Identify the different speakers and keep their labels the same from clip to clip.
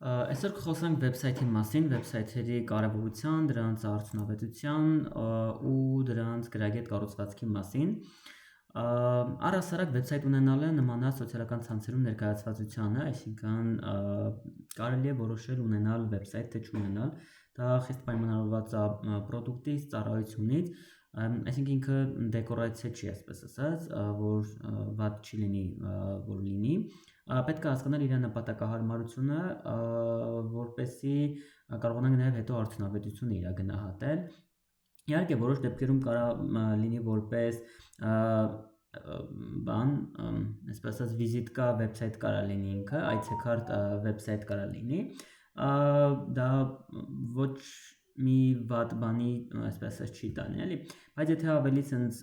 Speaker 1: Այսօր կխոսենք վեբսայթի մասին, վեբսայթերի կարևորության, դրանց արդյունավետության ու դրանց գրագետ կառուցվածքի մասին։ Առհասարակ վեբսայթ ունենալը նմանա սոցիալական ցանցերում ներկայացվածությանը, այսինքն կարելի է որոշել ունենալ վեբսայթ թե չունենալ, դա խիստ պայմանավորված է պրոդուկտից, ծառայությունից, այսինքն ինքը դեկորացիա չի, այսպես ասած, որ վատ չի լինի, որ լինի, պետք է հասկանալ իր նպատակահարմարությունը, որպեսզի կարողանանք նաև հետո արդյունավետությունը իր գնահատել։ Իհարկե որոշ դեպքերում կարող լինի որպես բան, այսպես ասած վիզիտկա վեբսայթ կարող լինի ինքը, այցեքարտ վեբսայթ կարող լինի, դա ոչ մի վատ բանի այսպես ասած չի տանի, էլի, բայց եթե ավելի sense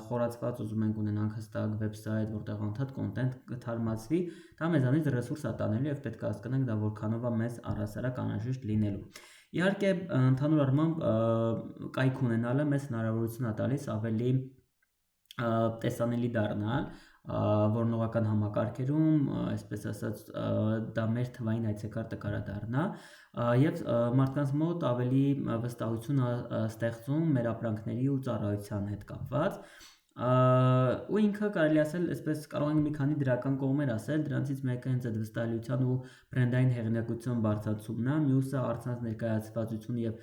Speaker 1: խորացված ուզում ենք ունենանք հստակ վեբսայթ, որտեղ անդադ կոնտենտ կթարմացվի, դա մեզանից ռեսուրս է տանելու եւ պետք է հասկանանք դա որքանով է մեզ առհասարակ անհրաժեշտ լինելու։ Իհարկե ընդհանուր առմամբ կայք ունենալը մեզ հնարավորություն է տալիս ավելի տեսանելի դառնալ որոնողական համակարգերում, այսպես ասած, դա մեր թվային այցեքարտը կարա դառնա եւ մարդկանց մոտ ավելի վստահություն ստեղծում մեր ապրանքների ու ծառայության հետ կապված ու ինքը կարելի ասել, այսպես կարող ենք մի քանի դրական կողմեր ասել, դրանցից մեկը հենց այդ վստահելիության ու բրենդային հեղինակության բարձրացումն է, մյուսը առցանց ներկայացվածություն եւ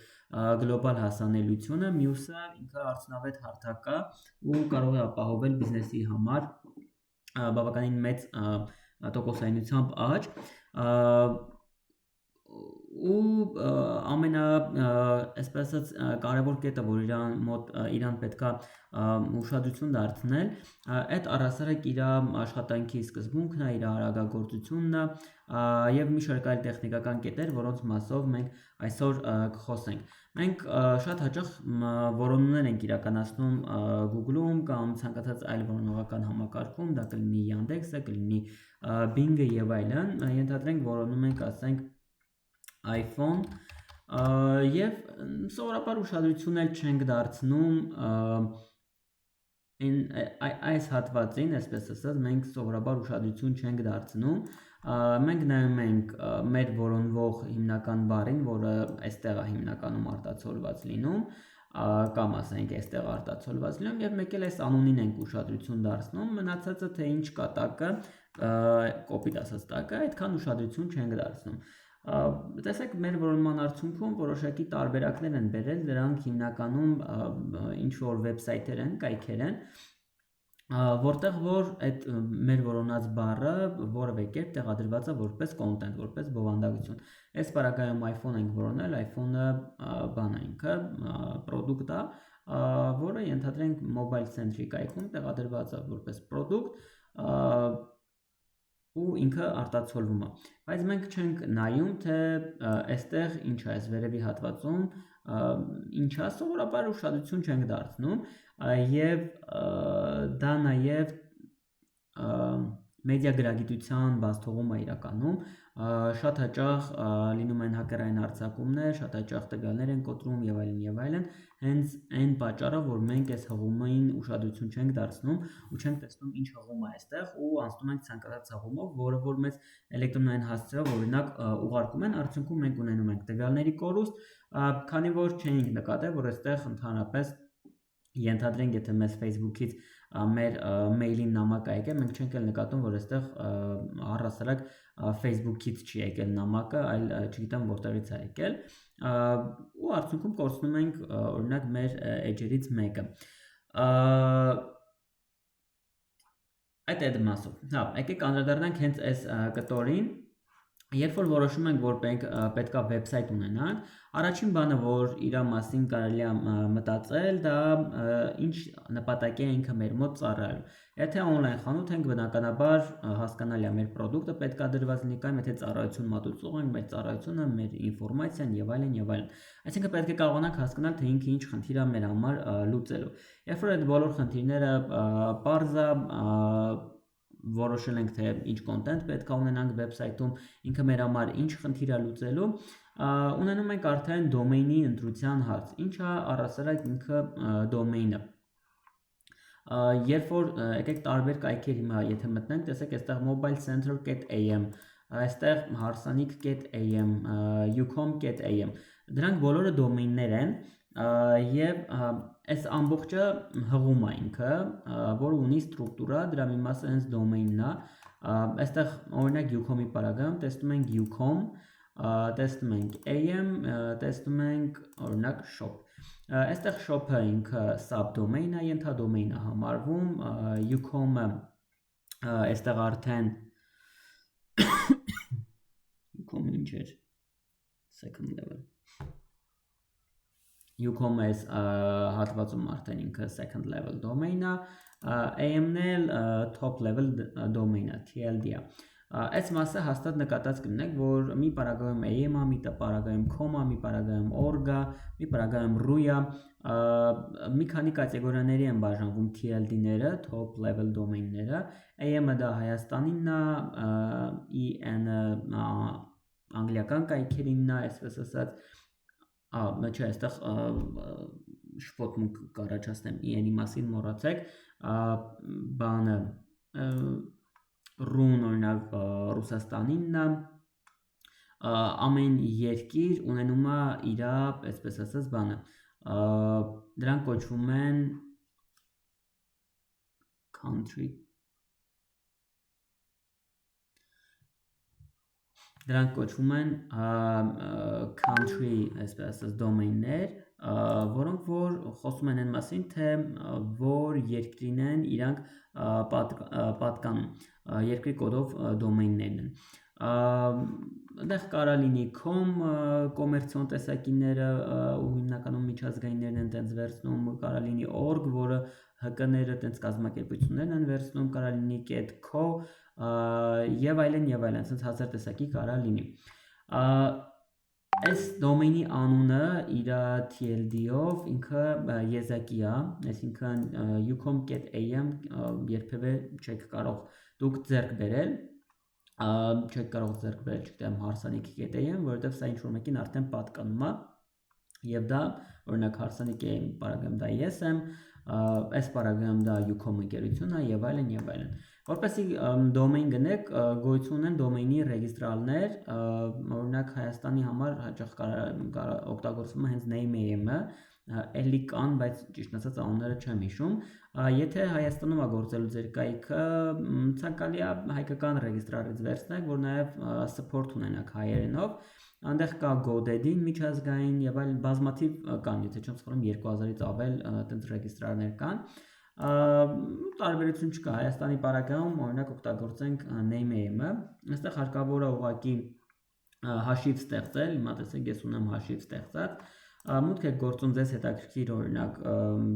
Speaker 1: գլոբալ հասանելիությունը, մյուսը ինքը արդյունավետ հարթակ է ու կարող է ապահովել բիզնեսի համար բավականին մեծ տոկոսայնությամբ աճ ու ամենա այսպես ասած կարևոր կետը, որ իրան պետքա ուշադրություն դարձնել, այդ առհասարակ իր աշխատանքի սկզբունքն է, իր արագագործությունն է եւ մի շարք այլ տեխնիկական կետեր, որոնց մասով մենք այսօր կխոսենք։ Մենք շատ հաճախ որոնումներ ենք իրականացնում Google-ում կամ ցանկացած այլ որոնողական համակարգում, դա կլինի Yandex-ը, կլինի Bing-ը եւ այլն, ենթադրենք որոնում ենք, ասենք iPhone եւ սովորաբար ուշադրություն էլ չենք դարձնում այս հատվածին, այսպես ասած, մենք սովորաբար ուշադրություն չենք դարձնում, մենք նայում ենք մեր որոնվող հիմնական բառին, որը այստեղ է հիմնականում արտացոլված լինում, կամ ասենք այստեղ արտացոլված լինում եւ մեկ էլ այս անունին ենք ուշադրություն դարձնում, մնացածը թե ինչ կտակը, կոպիտ ասած տակը, այդքան ուշադրություն չենք դարձնում։ Տեսեք, մեր որոնման արդյունքում որոշակի տարբերակներ են բերել, դրանք հիմնականում ինչ որ վեբսայթեր են, կայքեր են, որտեղ որ այդ մեր որոնած բառը որևէ կերպ տեղադրված է որպես կոնտենտ, որպես բովանդակություն։ Այս պարագայում iPhone ենք որոնել, iPhone-ը բան է ինքը, պրոդուկտ է, որը ենթադրենք mobile centric կայքում տեղադրված է որպես պրոդուկտ ու ինքը արտացոլվում է, բայց մենք չենք նայում, թե այստեղ ինչ է, այս վերևի հատվածում ինչ է, սովորաբար ուշադրություն չենք դարձնում եւ դա նաեւ մեդիա գրագիտության բացթողում է իրականում, շատ հաճախ լինում են հակերային արձակումներ, շատ հաճախ տվյալներ են կոտրում եւ այլն, հենց այն պատճառով, որ մենք այս հղումին ուշադրություն չենք դարձնում ու չենք տեսնում ինչ հղում է այստեղ ու անցնում ենք ցանկացած հղումով, որը որ մեզ էլեկտրոնային հասցեով օրինակ ուղարկում են, արդյունքում մենք ունենում ենք տվյալների կորուստ, քանի որ չէինք նկատել, որ այստեղ ընդհանրապես ենթադրենք, եթե մեզ Facebook-ից մեր մեյլին նամակ է եկել, մենք չենք էլ նկատում, որ այստեղ առհասարակ Facebook-ից չի եկել նամակը, այլ չգիտեմ որտեղից է եկել, ու արդյունքում կորցնում ենք օրինակ մեր էջերից մեկը։ Այդ մասով։ Հա, եկեք անդրադառնանք հենց այս կտորին։ Երբ որ որոշում ենք, որ պետք է վեբսայթ ունենանք, առաջին բանը, որ իր մասին կարելի է մտածել, դա ինչ նպատակի է ինքը մեր մոտ ծառայելու։ Եթե on-line խանութ ենք, բնականաբար հասկանալի է մեր պրոդուկտը պետք է դրված լինի կամ եթե ծառայություն մատուցող ենք, մեր ծառայությունը, մեր ինֆորմացիան եւ այլն եւ այլն։ Այսինքն պետք է կարողանանք հասկանալ, թե ինքը ինչ խնդիր է մեր համար լուծելու։ Երբ որ այդ բոլոր խնդիրները պարզ է, որոշել ենք, թե ինչ կոնտենտ պետք է ունենանք վեբսայթում, ինքը մեր համար ինչ խնդիր է լուծելու, ունենում ենք արդեն դոմեյնի ընտրության հարց։ Ինչ է առհասարակ ինքը դոմեյնը։ Երբ որ եկեք տարբեր կայքեր հիմա եթե մտնենք, տեսեք այստեղ mobilecenter.am այստեղ հարսանիք.am, ucom.am, դրանք բոլորը դոմեյններ են եւ այս ամբողջը հղում է ինքը, որը ունի ստրուկտուրա, դրա մի մասը հենց դոմեյնն է, այստեղ օրինակ ucom-ի պարագայում տեսնում ենք ucom, տեսնում ենք am, տեսնում ենք օրինակ shop, այստեղ shop-ը ինքը subdomain է, ենթադոմեյն է համարվում, ucom-ը այստեղ արդեն ucom-ը ինչ էր, second level, ucom-ը այս հատվածում արդեն ինքը second level domain է, am-ն էլ top level domain է, TLD է, այս մասը հաստատ նկատած կլինեք, որ մի պարագայում am-ը, մի պարագայում com-ը, մի պարագայում org-ը, մի պարագայում ru-ը, մի քանի կատեգորիաների են բաժանվում TLD-ները, top level domain-ները, am-ը դա Հայաստանինն է, en-ը անգլիական կայքերինն է, այսպես ասած, չէ, այստեղ շփոթմունք կառաջացնեմ en-ի մասին մոռացեք, բանը ռուն օրինակ Ռուսաստանինն է, ամեն երկիր ունենում է իր, այսպես ասած, բանը, դրանք կոչվում են country, դրանք կոչվում են country, այսպես ասած, domain-ներ, որոնք որ խոսում են այն մասին, թե որ երկրին են իրանք պատկանում, երկրի կոդով դոմեյններն են, այդտեղ կարա լինի com, կոմերցիոն տեսակիները ու հիմնականում միջազգայիններն են տենց վերցնում, կարա լինի org, որը հկ-ները տենց կազմակերպություններն են վերցնում, կարա լինի .co եւ այլն, ասենց հազար տեսակի կարա լինի, այս դոմեյնի անունը իր TLD-ով ինքը եզակի է, այսինքն ucom.am երբևէ չեք կարող դուք ձեռք բերել, չգիտեմ հարսանիք.am, որովհետև սա ինչ-որ մեկին արդեն պատկանում է եւ դա օրինակ հարսանիքի պարագայում դա ես եմ, այս պարագայում դա ucom ընկերությունն է եւ այլն, որպեսզի դոմեյն գնեք, գոյություն ունեն դոմեյնի ռեգիստրալներ, օրինակ Հայաստանի համար հաճախ օգտագործվում է հենց name.am-ը, էլի կան, բայց ճիշտ ասած անունները չեմ հիշում, եթե Հայաստանում է գործելու ձեր կայքը, ցանկալի է հայկական ռեգիստրարից վերցնեք, որ նաև support ունենաք հայերենով, այնտեղ կա GoDaddy-ին միջազգային եւ այլ բազմաթիվ կան, եթե չեմ սխալվում 2000-ից ավել այդպես ռեգիստրարներ կան, տարբերություն չկա, Հայաստանի պարագայում օրինակ օգտագործենք name.am-ը, այստեղ հարկավոր է ուղղակի հաշիվ ստեղծել, հիմա տեսեք ես ունեմ հաշիվ ստեղծած, մուտք եք գործում ձեզ հետաքրքիր օրինակ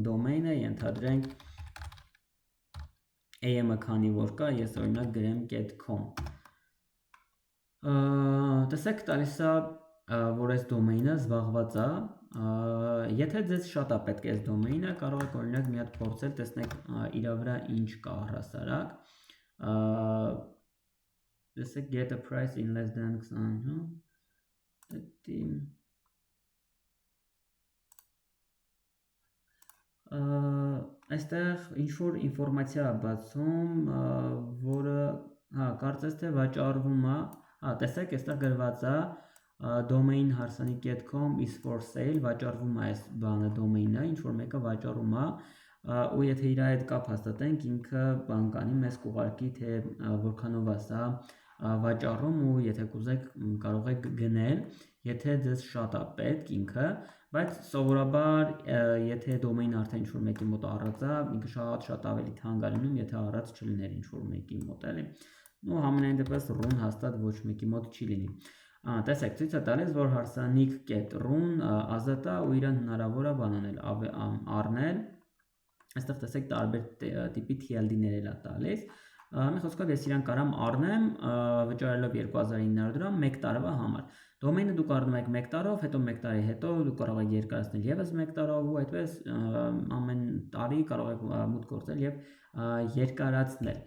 Speaker 1: դոմեյնը, ենթադրենք am-ը քանի որ կա, ես օրինակ գրեմ .com, տեսեք տալիս է, որ այս դոմեյնը զբաղված է, եթե ձեզ շատ է պետք այս դոմեյնը, կարող եք օրինակ մի հատ փորձել, տեսնեք իր վրա ինչ կա առհասարակ, տեսեք get a price in less than 20, այստեղ ինչ-որ ինվորմացիա բացում, որը, կարծես թե վաճառվում է, տեսեք այստեղ գրված է, domain հարսանիք.com is for sale, վաճառվում է այս բանը դոմեյնը, ինչ-որ մեկը վաճառում է, ու եթե իր հետ կապ հաստատենք, ինքը բան կանի, մեզ կուղարկի, թե որքանով է սա վաճառում ու եթե կուզեք կարող եք գնել, եթե ձեզ շատ է պետք ինքը, բայց սովորաբար եթե դոմեյն արդեն ինչ-որ մեկի մոտ առած է, ինքը շատ ավելի թանկ է լինում, եթե առած չլիներ ինչ-որ մեկի մոտ էլի, ու համենայն դեպս ռուն հաստատ ոչ մեկի մոտ չի լինի, տեսեք ցույց է տալիս, որ հարսանիք.ru-ն ազատ է ու իրան հնարավոր է բանանել, առնել, այստեղ տեսեք տարբեր տիպի TLD-ներ էլ է տալիս, մի խոսքով ես իրան կարամ առնեմ, վճարելով 2900 դրամ 1 տարվա համար, դոմեյնը դուք առնում եք 1 տարով, հետո 1 տարի հետո դուք կարող եք երկարացնել եւս 1 տարով ու այդպես ամեն տարի կարող եք մուտք գործել եւ երկարացնել,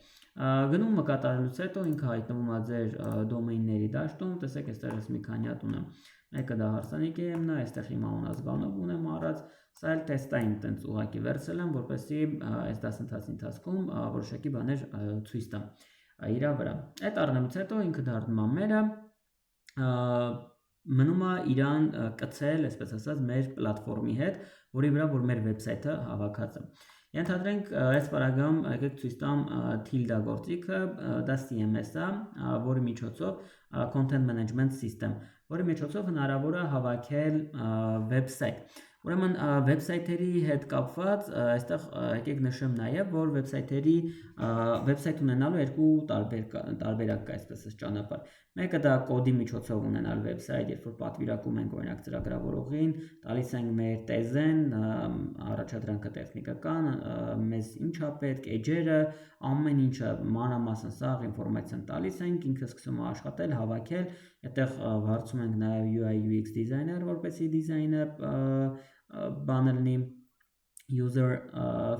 Speaker 1: գնումը կատարելուց հետո ինքը հայտնվում է ձեր դոմեյնների դաշտում, տեսեք այստեղ ես մի քանի հատ ունեմ, մեկը դա հարսանիք.am-ն է, այստեղ հիմա ունազգանով ունեմ առած, սա էլ տեստային տենց ուղղակի վերցրել եմ, որպեսզի այս դասընթացի ընթացքում որոշակի բաներ ցույց տամ, իրա վրա։ Այդ առնելուց հետո ինքը դառնում է մերը, մնում է իրան կցել, այսպես ասած, մեր պլատֆորմի հետ, որի վրա որ մեր վեբսայթը հավաքած է։ Ենթադրենք այս պարագայում եկեք ցույց տամ Tilda գործիքը, դա CMS է, որի միջոցով Content Management System, որի միջոցով հնարավոր է հավաքել վեբսայթ։ Ուրեմն վեբսայթերի հետ կապված այստեղ եկեք նշեմ նաև, որ վեբսայթ ունենալու երկու տարբերակ կա, այսպես ասած, ճանապարհ։ Մեկը դա կոդի միջոցով ունենալ վեբսայթ, երբ որ պատվիրակում ենք օրինակ ծրագրավորողին, տալիս ենք մեր տեզեն, առաջադրանքը տեխնիկական, մեզ ինչ է պետք, էջերը, ամեն ինչը մանրամասն սաղ ինֆորմացիան տալիս ենք, ինքը սկսում է աշխատել, հավաքել, այդտեղ վարձում ենք նաև UI UX դիզայներ, որպեսզի դիզայնը բանը լինի, user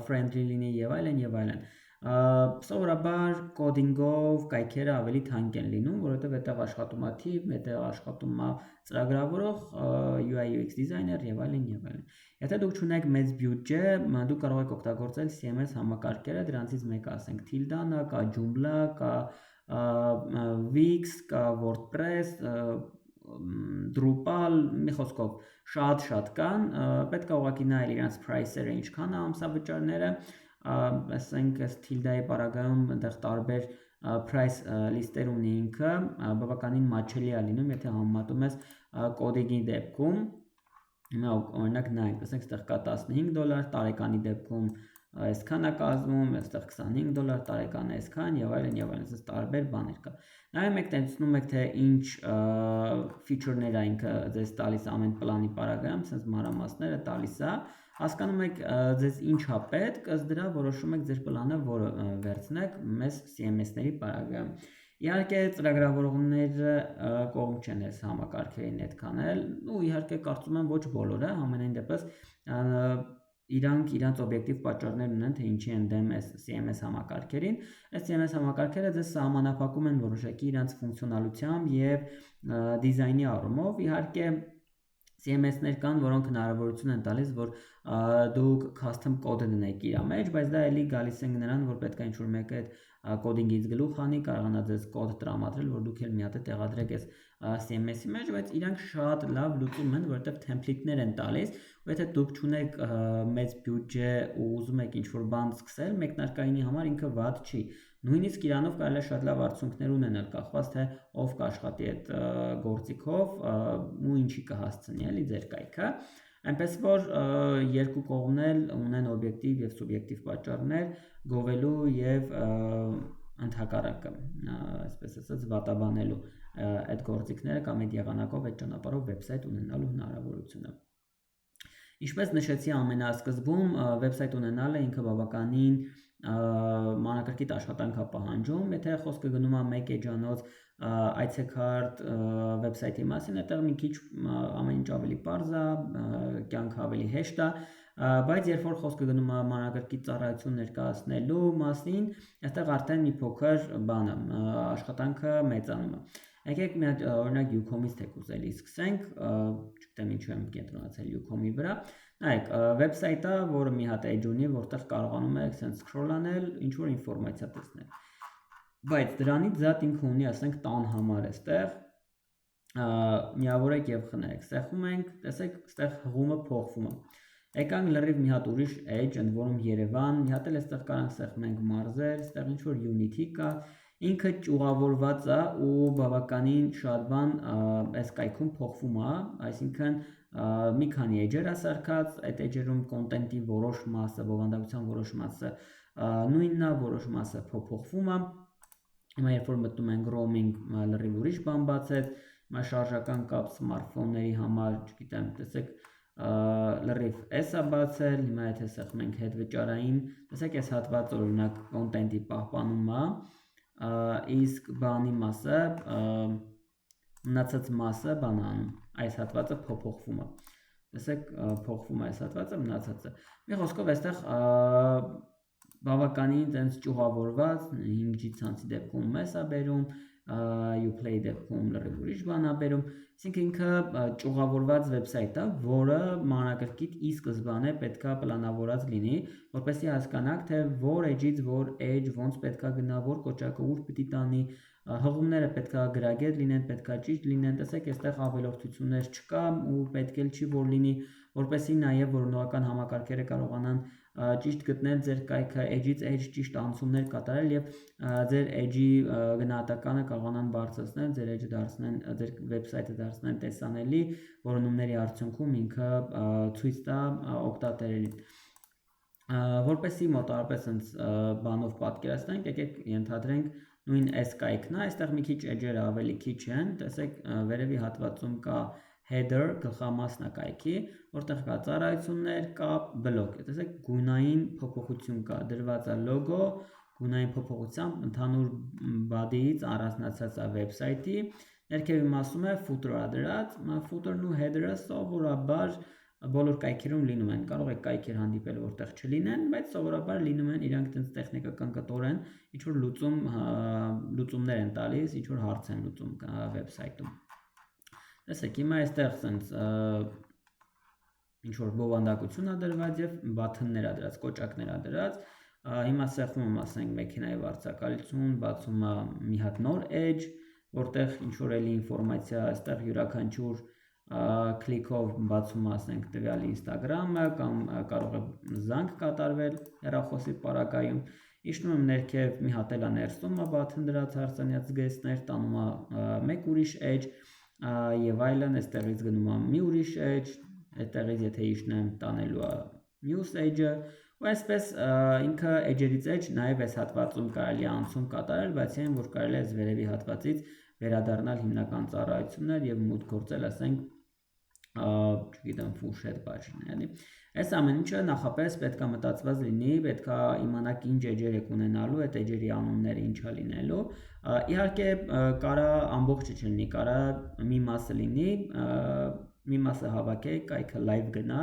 Speaker 1: friendly լինի եւ այլն եւ այլն։ Սովորաբար կոդինգով կայքերը ավելի թանկ են լինում, որովհետև այդտեղ աշխատում է թիմ, այդտեղ աշխատում է ծրագրավորող, UI UX դիզայներ եւ այլն եւ այլն։ Եթե դուք չունեք մեծ բյուջե, դուք կարող եք օգտագործել CMS համակարգերը, դրանցից մեկը ասենք Tilda-ն է, կա Joomla, կա Wix, կա WordPress, Drupal, մի խոսքով շատ կան, պետք է ուղղակի նայել իրանց price-երը ինչքան է ամսավճարները, ասենք այս Tilda-ի պարագայում այնտեղ տարբեր price list-եր ունի ինքը, բավականին մատչելի է լինում, եթե համեմատում ես կոդինգի դեպքում, հիմա օրինակ նայենք, ասենք այստեղ կա $15, տարեկանի դեպքում այսքան է կազմում, այստեղ $25, տարեկանը այսքան եւ այլն, այսպես տարբեր բաներ կա։ Նայում եք, տեսնում եք թե ինչ feature-ներ է ինքը ձեզ տալիս ամեն պլանի պարագայում, sense մանրամասները տալիս է, հասկանում եք ձեզ ինչ է պետք, ըստ դրա որոշում եք ձեր պլանը, որը վերցնեք մեզ CMS-ների պարագայում։ Իհարկե ծրագրավորողները կողմ չեն այս համակարգերին այդքան էլ, ու իհարկե կարծում եմ ոչ բոլորը, համենայն դեպս իրանք օբյեկտիվ պատճառներ ունեն, թե ինչի են դեմ այս CMS համակարգերին։ Այս CMS համակարգերը ձեզ սահմանափակում են որոշակի իրանց ֆունկցիոնալությամբ եւ դիզայնի առումով։ Իհարկե CMS-ներ կան, որոնք հնարավորություն են տալիս, որ դուք custom code դնեք իր մեջ, բայց դա էլի գալիս են նրան, որ պետք է ինչ-որ մեկը այդ կոդինգից գլուխ անի, կարողանա ձեզ կոդ տրամադրել, որ դուք էլ մի հատ տեղադրեք այս CMS-ի մեջ, բայց իրանք շատ լավ լուծում են, որովհետև template-ներ են տալիս, ու եթե դուք չունեք մեծ բյուջե ու ուզում եք ինչ-որ բան սկսել, մեկնարկայինի համար ինքը վատ չի։ Նույնիսկ իրանով կարելի է շատ լավ արդյունքներ ունենալ, կախված թե ով կաշխատի այդ գործիքով ու ինչի կհասցնի էլի ձեր կայքը։ Այնպես որ երկու կողմն էլ ունեն օբյեկտիվ եւ սուբյեկտիվ պատճառներ գովելու եւ ընդհակառակը, այսպես ասած, վատաբանելու այդ գործիքները կամ այդ եղանակով այդ ճանապարհով վեբսայթ ունենալու հնարավորությունը։ Ինչպես նշեցի ամենասկզբում, վեբսայթ ունենալը ինքը բավականին մանրակրկիտ աշխատանք է պահանջում, եթե խոսքը գնում է մեկ էջանոց այցեքարտ վեբսայթի մասին, այդտեղ մի քիչ ամեն ինչ ավելի պարզ է, կյանքը ավելի հեշտ է, բայց երբ որ խոսքը գնում է մանրակրկիտ ծառայություն ներկայացնելու մասին, այստեղ արդեն մի փոքր բան է, աշխատանքը մեծանում է։ Եկեք մի հատ օրինակ Ucom-ից թեկուզ էլի սկսենք, չգիտեմ ինչու եմ կենտրոնացել Ucom-ի վրա։ Նայեք, վեբսայթը, որը մի հատ էջ ունի, որտեղ կարողանում եք sense scroll անել, ինչ որ ինֆորմացիա տեսնել։ Բայց դրանից զատ ինքը ունի, ասենք, տան համար այստեղ, միավորեք եւ խնայեք, սեղմում ենք, տեսեք, այստեղ հղումը փոխվում է։ Եկանք լրիվ մի հատ ուրիշ edge, ընդ որում Երևան, մի հատ էլ այստեղ կարանք սեղմենք մարզեր, այստեղ ինչ որ Unity կա, ինքը ճյուղավորված է ու բավականին շատ բան այս կայքում փոխվում է, այսինքն մի քանի էջեր է սարքած, այդ էջերում կոնտենտի որոշ մասը, բովանդակության որոշ մասը նույնն է, որոշ մասը փոփոխվում է։ Հիմա երբ որ մտնում ենք roaming, լրիվ ուրիշ բան բացեց, հիմա շարժական կապ սմարթֆոնների համար, չգիտեմ, տեսեք, լրիվ էս է բացել, հիմա եթե սեղմենք հետ վճարային, տեսեք այս հատվածը օրինակ կոնտենտի պահպանում է, իսկ բանի մասը, մնացած մասը բանանում, այս հատվածը փոփոխվում է, տեսեք փոխվում է այս հատվածը, մնացածը։ Մի խոսքով այստեղ բավականին տենց ճյուղավորված 5G ցանցի դեպքում մեզ է բերում, Uplay դեպքում լրիվ ուրիշ բան է բերում, այսինքն ինքը ճյուղավորված վեբսայթ է, որը մանրակրկիտ ի սկզբանե պետքա պլանավորած լինի, որպեսզի հասկանաք, թե որ edge-ից որ edge ոնց պետքա գնա, որ կոճակը ուր պիտի տանի, հղումները պետքա գրագետ լինեն, պետքա ճիշտ լինեն, տեսեք, այստեղ ավելորդություններ չկա ու պետք էլ չի որ լինի, որպեսզի նաև որոնողական համակարգերը կարողանան ճիշտ գտնել ձեր կայքը, edge-ից edge ճիշտ անցումներ կատարել եւ ձեր edge-ի գնահատականը կարողանան բարձրացնել, ձեր edge-ը դարձնեն, ձեր վեբսայթը դարձնեն տեսանելի, որոնումների արդյունքում ինքը ցույց տա օգտատերերին։ Որպեսզի մոտավորապես այնց բանով պատկերացնենք, եկեք ենթադրենք նույն այս կայքն է, այստեղ մի քիչ edge-երը ավելի քիչ են, տեսեք վերևի հատվածում կա header գլխամասն է կայքի, որտեղ կա ծառայություններ, կա բլոկ, տեսեք գույնային փոփոխություն կա, դրված է լոգո, գույնային փոփոխությամբ ընդհանուր body-ից առանձնացած է վեբսայթի, ներքևի մասում է footer-ը դրած, footer-ն ու header-ը սովորաբար բոլոր կայքերում լինում են, կարող է կայքեր հանդիպել, որտեղ չլինեն, բայց սովորաբար լինում են, իրանք տենց տեխնիկական կտոր են, ինչ-որ լուծումներ են տալիս, ինչ-որ հարց են լուծում վեբսայթում։ Տեսեք, հիմա այստեղ սենց ինչ-որ բովանդակություն է դրված և բաթններ է դրած, կոճակներ է դրած, հիմա սեղմում եմ, ասենք, մեքենայի վարձակալություն, բացում է մի հատ նոր edge, որտեղ ինչ-որ էլի ինֆորմացիա, այստեղ յուրաքանչյուր կլիկով բացում ասենք տվյալ Instagram-ը կամ կարող է զանգ կատարվել հեռախոսի պարագայում, իջնում եմ ներքև մի հատ էլ է ներսում բաթն դրած հարցանյաց զգեստներ, տանում է մեկ ուրիշ edge եւ այլն, այստեղից գնում է մի ուրիշ edge, այդտեղից եթե իջնեմ տանելու է մյուս edge-ը, ու այսպես ինքը edge-երից edge նաեւ այս հատվածում կարելի է անցում կատարել, բացի այն որ կարելի է վերևի հատվածից վերադառնալ հիմնական ծառայություններ եւ մուտք գործել, ասենք չգիտեմ, full-shed բաժին, այս ամեն ինչը նախապես պետք է մտածված լինի, պետք է իմանաք ինչ edge-եր եք ունենալու, այդ edge-երի անունները ինչ է լինելու, իհարկե կարա ամբողջը չլինի, կարա մի մասը լինի, մի մասը հավաքեք, կայքը live գնա,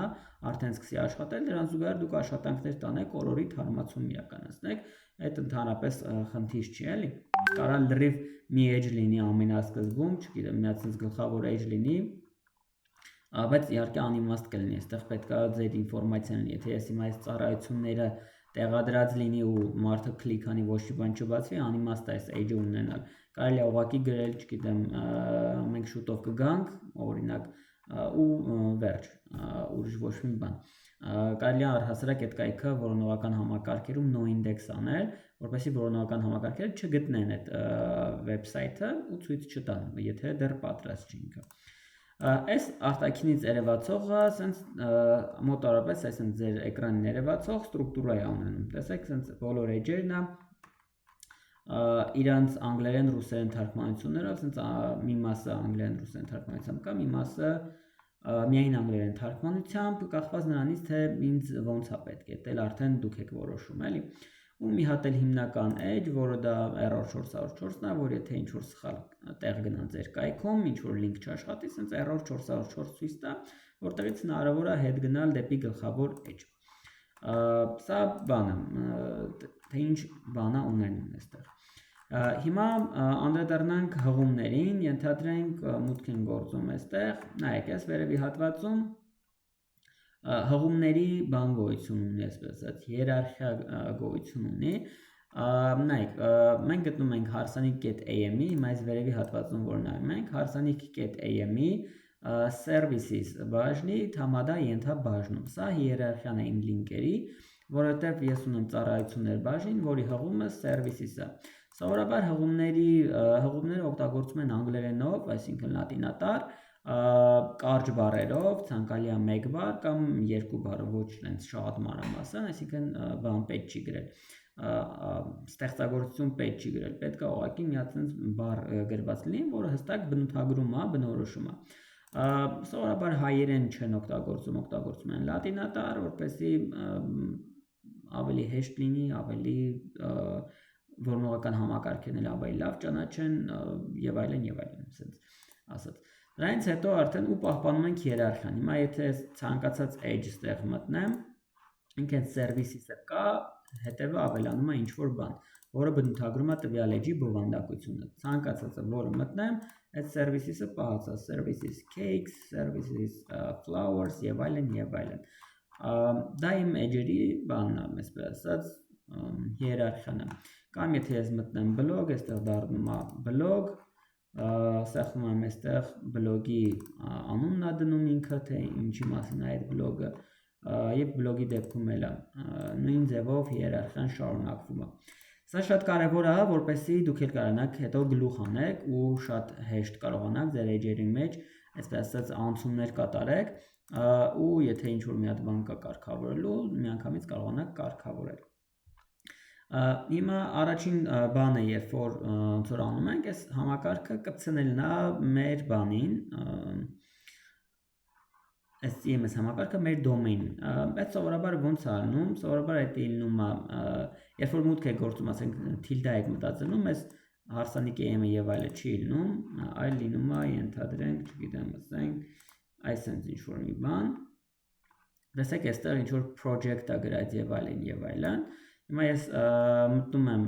Speaker 1: արդեն սկսի աշխատել, դրան զուգահեռ դուք աշխատանքներ տանեք, օրորի թարմացում իրականացնեք, այդ ընդհանրապես խնդիր չի, էլի, կարա լրիվ մի edge լինի ամենասկզբում, չգիտեմ, մի հատ գլխավոր edge լինի, բայց իհարկե անիմաստ կլինի, այստեղ պետք է ձեր ինֆորմացիան լինի, եթե ես հիմա այս ծառայությունները տեղադրած լինի ու մարդը կլիկ անի ոչ մի բան չբացվի, անիմաստ է այս edge-ը ունենալ, կարելի է ուղղակի գրել, չգիտեմ, մենք շուտով կգանք, օրինակ, ու վերջ, ուրիշ ոչ մի բան, կարելի է առհասարակ այդ կայքը որոնողական համակարգերում no index անել, որպեսզի որոնողական համակարգերը չգտնեն այդ վեբսայթը ու ցույց չտան, եթե դեռ պատրաստ չի ինքը։ Այս արտաքինից երևացողը սենց մոտավորապես այսինքն ձեր էկրանին երևացող ստրուկտուրա է ունենում։ Տեսեք, սենց բոլոր edge-երն է իրանց անգլերեն ռուսերեն թարգմանություններով, սենց մի մասը անգլերեն ռուսերեն թարգմանությամբ կա, մի մասը միայն անգլերեն թարգմանությամբ, կախված նրանից թե ինձ ոնց է պետք, դա արդեն դուք եք որոշում, էլի։ Ու մի հատ էլ հիմնական edge, որը դա error 404-ն է, որ եթե ինչ-որ սխալ տեղ գնա ձեր կայքում, ինչ-որ link չաշխատի, սենց error 404 ցույց տա, որտեղից հնարավոր է հետ գնալ դեպի գլխավոր edge։ Սա բանը, թե ինչ բան է ունենում այստեղ։ Հիմա անդրադառնանք հղումներին, ենթադրենք մուտք են գործում այստեղ, նայեք, այս վերևի հատվածում հղումների բան գոյություն ունի, այսպես հիերարխիա գոյություն ունի, նայեք, մենք գտնում ենք հարսանիք.am-ի, հիմա այս վերևի հատվածում որ նայում ենք, հարսանիք.am-ի services բաժնի թամադա ենթաբաժնում, սա հիերարխիան է իմ լինկերի, որովհետև ես ունեմ ծառայություններ բաժին, որի հղումը services-ը, սովորաբար հղումները օգտագործում են անգլերենով, այսինքն լատինատար, կարճ բառերով, ցանկալի է 1 բառ կամ 2 բառ, ոչ այնց շատ մանրամասն, այսինքն բան պետք չի գրել, ստեղծագործություն պետք չի գրել, պետք է ուղղակի մի հատ բառ գրված լինի, որը հստակ բնութագրում է, բնորոշում է։ Սովորաբար հայերեն չեն օգտագործում, օգտագործում են լատինատար, որպեսզի ավելի հեշտ լինի, ավելի որոնողական համակարգերն էլ ավելի լավ ճանաչեն եւ այլն, ասենց ասած։ Դրանից հետո արդեն ու պահպանում ենք հիերարխիան։ Հիմա եթե ցանկացած edge ստեղ մտնեմ, ինքն services-ը կա, հետևը ավելանում է ինչ-որ բան, որը բնութագրում է տվյալ էջի բովանդակությունը։ Ցանկացածը, որը մտնեմ, այդ services-ը պահած է, services cakes, services flowers եւ այլն եւ այլն։ Դա իմ էջերի բանն է, այսպես ասած, հիերարխիան է։ Կամ եթե ես մտնեմ blog, այստեղ դառնում է blog, սեղմում եմ այստեղ blog-ի անունն է դնում ինքը, թե ինչի մասին է այդ blog-ը, եւ blog-ի դեպքում էլ է նույն ձևով հիերարխիան շարունակվում է։ Սա շատ կարևոր է, որպեսզի դուք էլ կարողանաք հետո գլուխ անեք ու շատ հեշտ կարողանաք ձեր էջերի մեջ, այսպես ասած, անցումներ կատարեք, ու եթե ինչ-որ մի հատ բան կա կարգավորելու, միանգամից կարողանաք կարգավորել։ Հիմա առաջին բանը, երբ որ անում ենք, այս համակարգը կպցնելն է մեր բանին, այս CMS համակարգը մեր domain-ին։ Բայց սովորաբար ոնց է անում, սովորաբար այդ լինում է, երբ որ մուտք է գործում, ասենք tilde եք մտածելում, այս հարսանիքի m-ը եւ այլը չի լինում, այլ լինում է, ենթադրենք, չգիտեմ, ասենք, այսինքն ինչ-որ մի բան։ Տեսեք, այստեղ ինչ-որ project-ը գրած եւ այլն եւ այլն։ Հիմա ես մտնում եմ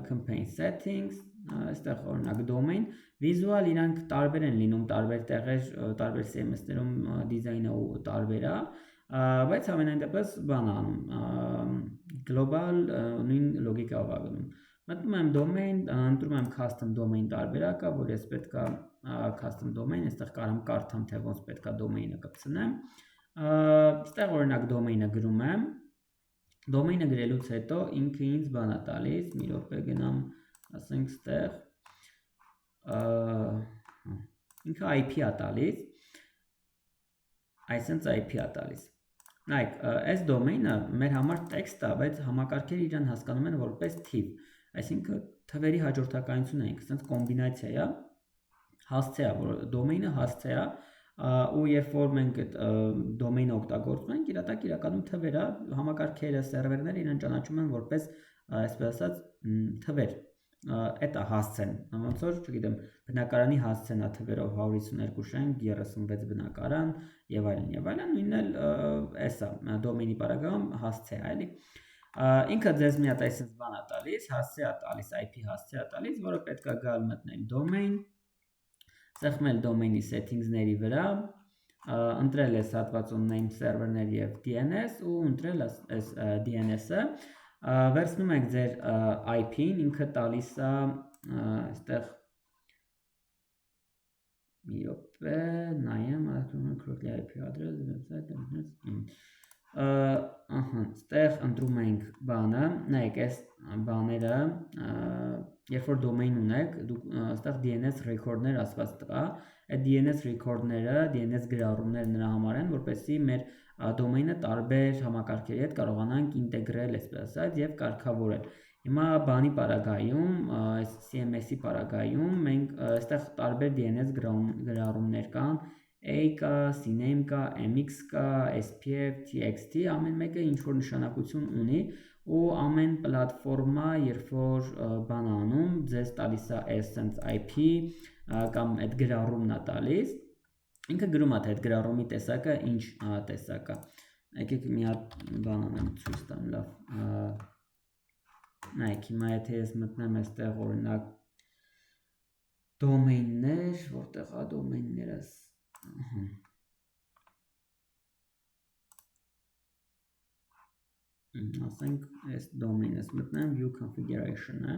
Speaker 1: campaign settings, այստեղ օրինակ domain, visual իրանք տարբեր են լինում, տարբեր տեղեր, տարբեր CMS-ներում դիզայնը ու տարբեր է, բայց ամենայն դեպս բան անում, global նույն լոգիկայով է գնում։ Մտնում եմ domain, ընտրում եմ custom domain տարբերակը, որ ես պետքա custom domain, այստեղ կարամ կարդամ, թե ոնց պետքա domain-ը կպցնեմ։ Այստեղ օրինակ domain-ը գրում եմ։ Domain-ը գրելուց հետո ինքը ինձ բան է տալիս, մի րոպե գնամ, ասենք ստեղ, ինքը IP է տալիս, այսինքն IP է տալիս։ Նայեք, այս domain-ը մեր համար text է, բայց համակարգերը իրան հասկանում են որպես թիվ, այսինքն թվերի հաջորդականություն է, ինքը կոմբինացիա է, հասցե է, որ domain-ը հասցե է, ու երբ որ մենք այդ domain-ը օգտագործում ենք, իրականում թվեր է, համակարգերը, սերվերները իրեն ճանաչում են որպես, այսպես ասած, թվեր, այդ է հասցեն, ոնց որ, չգիտեմ, բնակարանի հասցեն է թվերով 152 շենք, 36 բնակարան եւ այլն, նույնն էլ էս է, domain-ի բaragam հասցե է, էլի։ Ինքը ձեզ մի հատ այսպես բան է տալիս, հասցե է տալիս, IP հասցե է տալիս, որը պետք է գալ մտնել domain, սեղմել domain-ի settings-ների վրա, ընտրել ես հատվածում name server-ներ եւ DNS ու ընտրել այս DNS-ը, վերցնում եք ձեր IP-ին, ինքը տալիս է այստեղ մի րոպե, նայեմ, correctly IP address, website, այստեղ ընտրում ենք բանը, նայեք, այս բաները, երբ որ domain ունեք, դուք այստեղ DNS record-ներ ասված տղա, այդ DNS record-ները, DNS գրառումները նրա համար են, որպեսզի մեր domain-ը տարբեր համակարգերի հետ կարողանանք ինտեգրել, այսպես ասած, եւ կարգավորել։ Հիմա բանի պարագայում, այս CMS-ի պարագայում մենք այստեղ տարբեր DNS գրառումներ կան, A կա, CNAME կա, MX կա, SPF, TXT, ամեն մեկը ինչ-որ նշանակություն ունի ու ամեն պլատֆորմա, երբ որ բան անում, ձեզ տալիս է essence IP կամ այդ գրառումն է տալիս, ինքը գրում է, թե այդ գրառումի տեսակը ինչ տեսակ է։ Եկեք մի հատ բան անեմ, ցույց տամ, լավ։ Նայեք, հիմա եթե ես մտնեմ այստեղ օրինակ domain-ներ, որտեղ է domain-ներս, ասենք այս domain-ս մտնեմ view configuration-ը,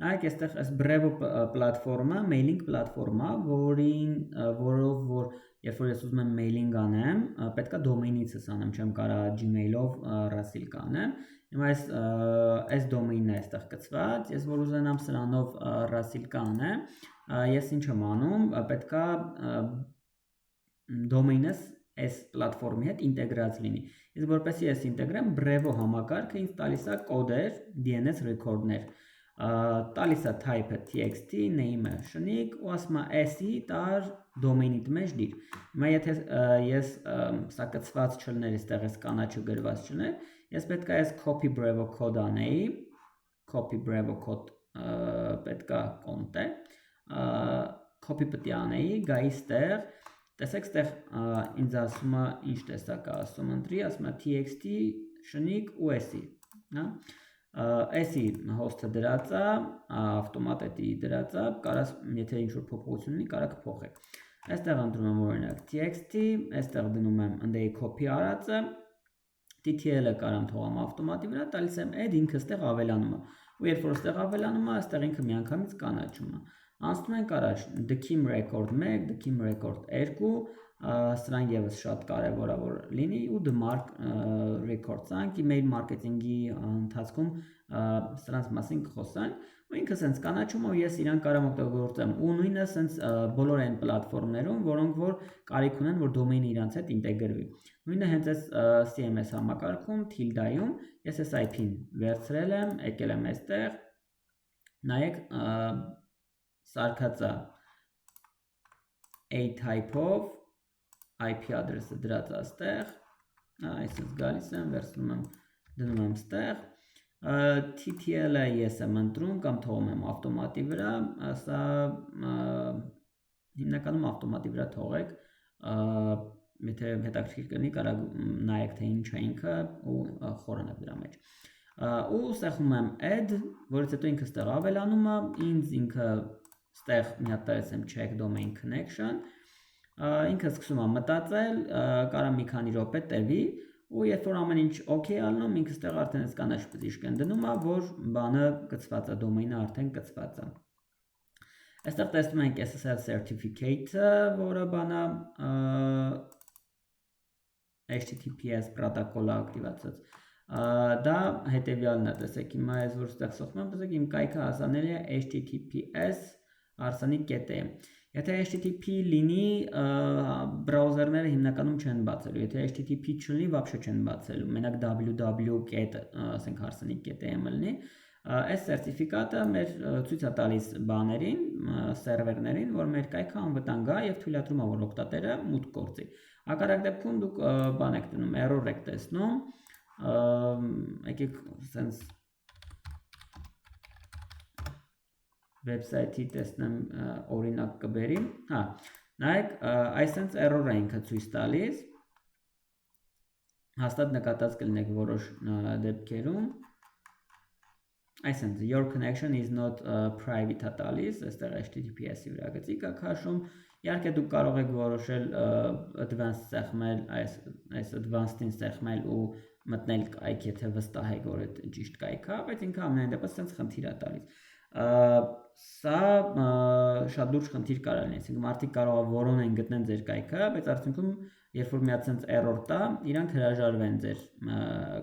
Speaker 1: նայեք այստեղ այս Brevo պլատֆորմը, mailing պլատֆորմա, որով որ երբ որ ես ուզում եմ mailing անեմ, պետք է domain-իցս անեմ, չեմ կարող Gmail-ով Rasil կանեմ։ Հիմա այս domain-ն է այստեղ կցված, ես որ ուզենամ սրանով Rasil կանեմ, ես ինչ եմ անում, պետք է domain-ս այս պլատֆորմի հետ ինտեգրած լինի։ Իսկ որպեսզի ես ինտեգրեմ, Brevo համակարգը ինձ տալիս է կոդեր, DNS record-ներ, տալիս է type-ը TXT, name-ը շնիկ ու ասում է S-ի տար domain-իդ մեջ դիր։ Հիմա եթե ես սա կցված չլներ, այստեղ այս կանաչը գրված չլներ, ես պետք է այս copy Brevo code անեի, copy Brevo code պետք է կոնտե, copy պետք է անեի, գայի ստեղ, տեսեք ստեղ ինձ ասում է ինչ տեսակ է ասում ընտրի, ասում է TXT շնիկ ու S-ի, Էսի հոսթը դրած է, ավտոմատետի դրած է, կարաս եթե ինչ-որ փոփոխություն ունի, կարա կփոխեք։ Այստեղ ընտրում եմ օրինակ txt, այստեղ դնում եմ ընդեի copy արածը, TTL-ը կարամ թողամ ավտոմատի վրա, տալիս եմ add, ինքը ստեղ ավելանում է։ Ու երբ որ ստեղ ավելանում է, այստեղ ինքը միանգամից կանաչում է։ Անցնում ենք առաջ, DKIM record 1, DKIM record 2, սրանք եւս շատ կարևոր է որ լինի ու DMARC record ցանկ email marketing-ի ընթացքում սրանց մասին կխոսանք ու ինքը sense կանաչում է ու ես իրան կարամ օգտագործեմ ու նույնը sense բոլոր այն պլատֆորմներում որոնք որ կարիք ունեն որ դոմեյնը իրանց հետ ինտեգրվի նույնը հենց այս CMS համակարգում tilde-ում ես այս IP-ն վերցրել եմ եկել եմ այստեղ նայեք սարքած է a type-ով IP address-ը դրած է այստեղ այսպես գալիս եմ վերցնում եմ դնում եմ այստեղ TTL-ը ես եմ ընտրում կամ թողում եմ ավտոմատի վրա սա հիմնականում ավտոմատի վրա թողեք եթե հետաքրքիր կլինի կարող նայեք թե ինչ է ինքը ու խորանաք դրա մեջ ու ստեղում եմ add որից հետո ինքը ստեղ ավելանում է ինձ ինքը ստեղ մի հատ տալիս եմ check domain connection ինքը սկսում է մտածել կարա մի քանի րոպե տևի ու երբ որ ամեն ինչ okay ալնում ինքը ստեղ արդեն այս կանաչ բժիշկ դնում է որ բանը կցված է դոմեյնը արդեն կցված է այստեղ տեսնում ենք SSL certificate-ը որը բանա HTTPS պրոտոկոլը ակտիվացած դա հետևյալն է տեսեք հիմա ես որ ստեղ սոխում եմ տեսեք իմ կայքը հասանելի է https arsenal.am եթե HTTP լինի բրաուզերները հիմնականում չեն բացելու եթե HTTP չլինի вообще չեն բացելու մենակ www. ասենք arsenal.am լինի այս սերտիֆիկատը մեր ցույց է տալիս բաներին սերվերներին որ մեր կայքը անվտանգ է եւ թույլատրում է որ օգտատերը մուտք գործի հակառակ դեպքում դուք բան եք դնում error եք տեսնում եկեք sense website-ի տեսնեմ օրինակ կբերի հա նայեք այսպես error-ը ինքը ցույց տալիս հաստատ նկատած կլինեք որոշ դեպքերում այսպես your connection is not private տալիս այստեղ https-ի վրա գծիկ է քաշում իհարկե դուք կարող եք որոշել advanced սեղմել այս advanced-ին սեղմել ու մտնել կայք եթե վստահ եք որ այդ ճիշտ կայք է բայց ինքը ամենայն դեպս sense խնդիր է տալիս սա շատ լուրջ խնդիր կարող լինի այսինքն մարդիկ կարող է որոնեն գտնեն ձեր կայքը բայց արդյունքում երբ որ մի հատ sense error տա իրանք հրաժարվեն ձեր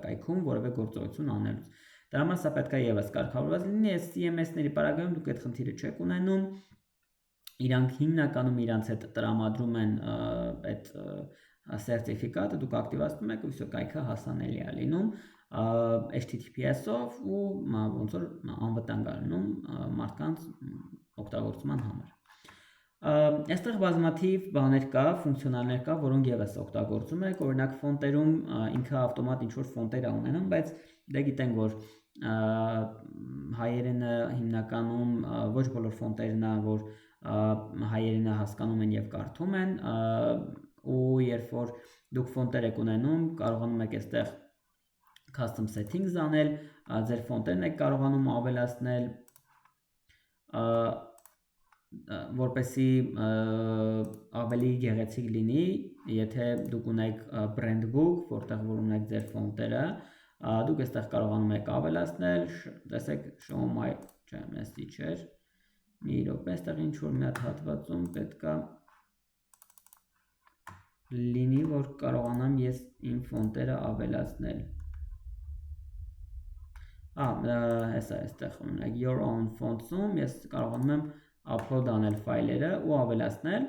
Speaker 1: կայքում որևէ գործողություն անելուց դրա համար սա պետք է եւս կարգավորված լինի այս CMS-ների պարագայում դուք այդ խնդիրը չեք ունենում իրանք հիմնականում իրանց հետ տրամադրում են այդ սերտիֆիկատը դուք ակտիվացնում եք ու всё կայքը հասանելի է լինում HTTPS-ով ու ոնց որ անվտանգ է լինում մարդկանց օգտագործման համար այստեղ բազմաթիվ բաներ կա ֆունկցիոնալներ կա որոնք եւս օգտագործում եք օրինակ ֆոնտերում ինքը ավտոմատ ինչ որ ֆոնտեր է ունենում բայց դե գիտենք որ հայերենը հիմնականում ոչ բոլոր ֆոնտերն է որ հայերենը հասկանում են եւ կարդում են ու երբ որ դուք ֆոնտեր եք ունենում կարողանում եք այստեղ custom settings անել ձեր ֆոնտերն եք կարողանում ավելացնել որպեսզի ավելի գեղեցիկ լինի եթե դուք ունեք brand book որտեղ որ ունեք ձեր ֆոնտերը դուք այստեղ կարողանում եք ավելացնել տեսեք show my message չէր մի րոպե այստեղ ինչ որ մի հատ հատվածում պետքա լինի որ կարողանամ ես իմ ֆոնտերը ավելացնել հեսա այստեղ ունենք your own fonts-ում ես կարողանում եմ upload անել ֆայլերը ու ավելացնել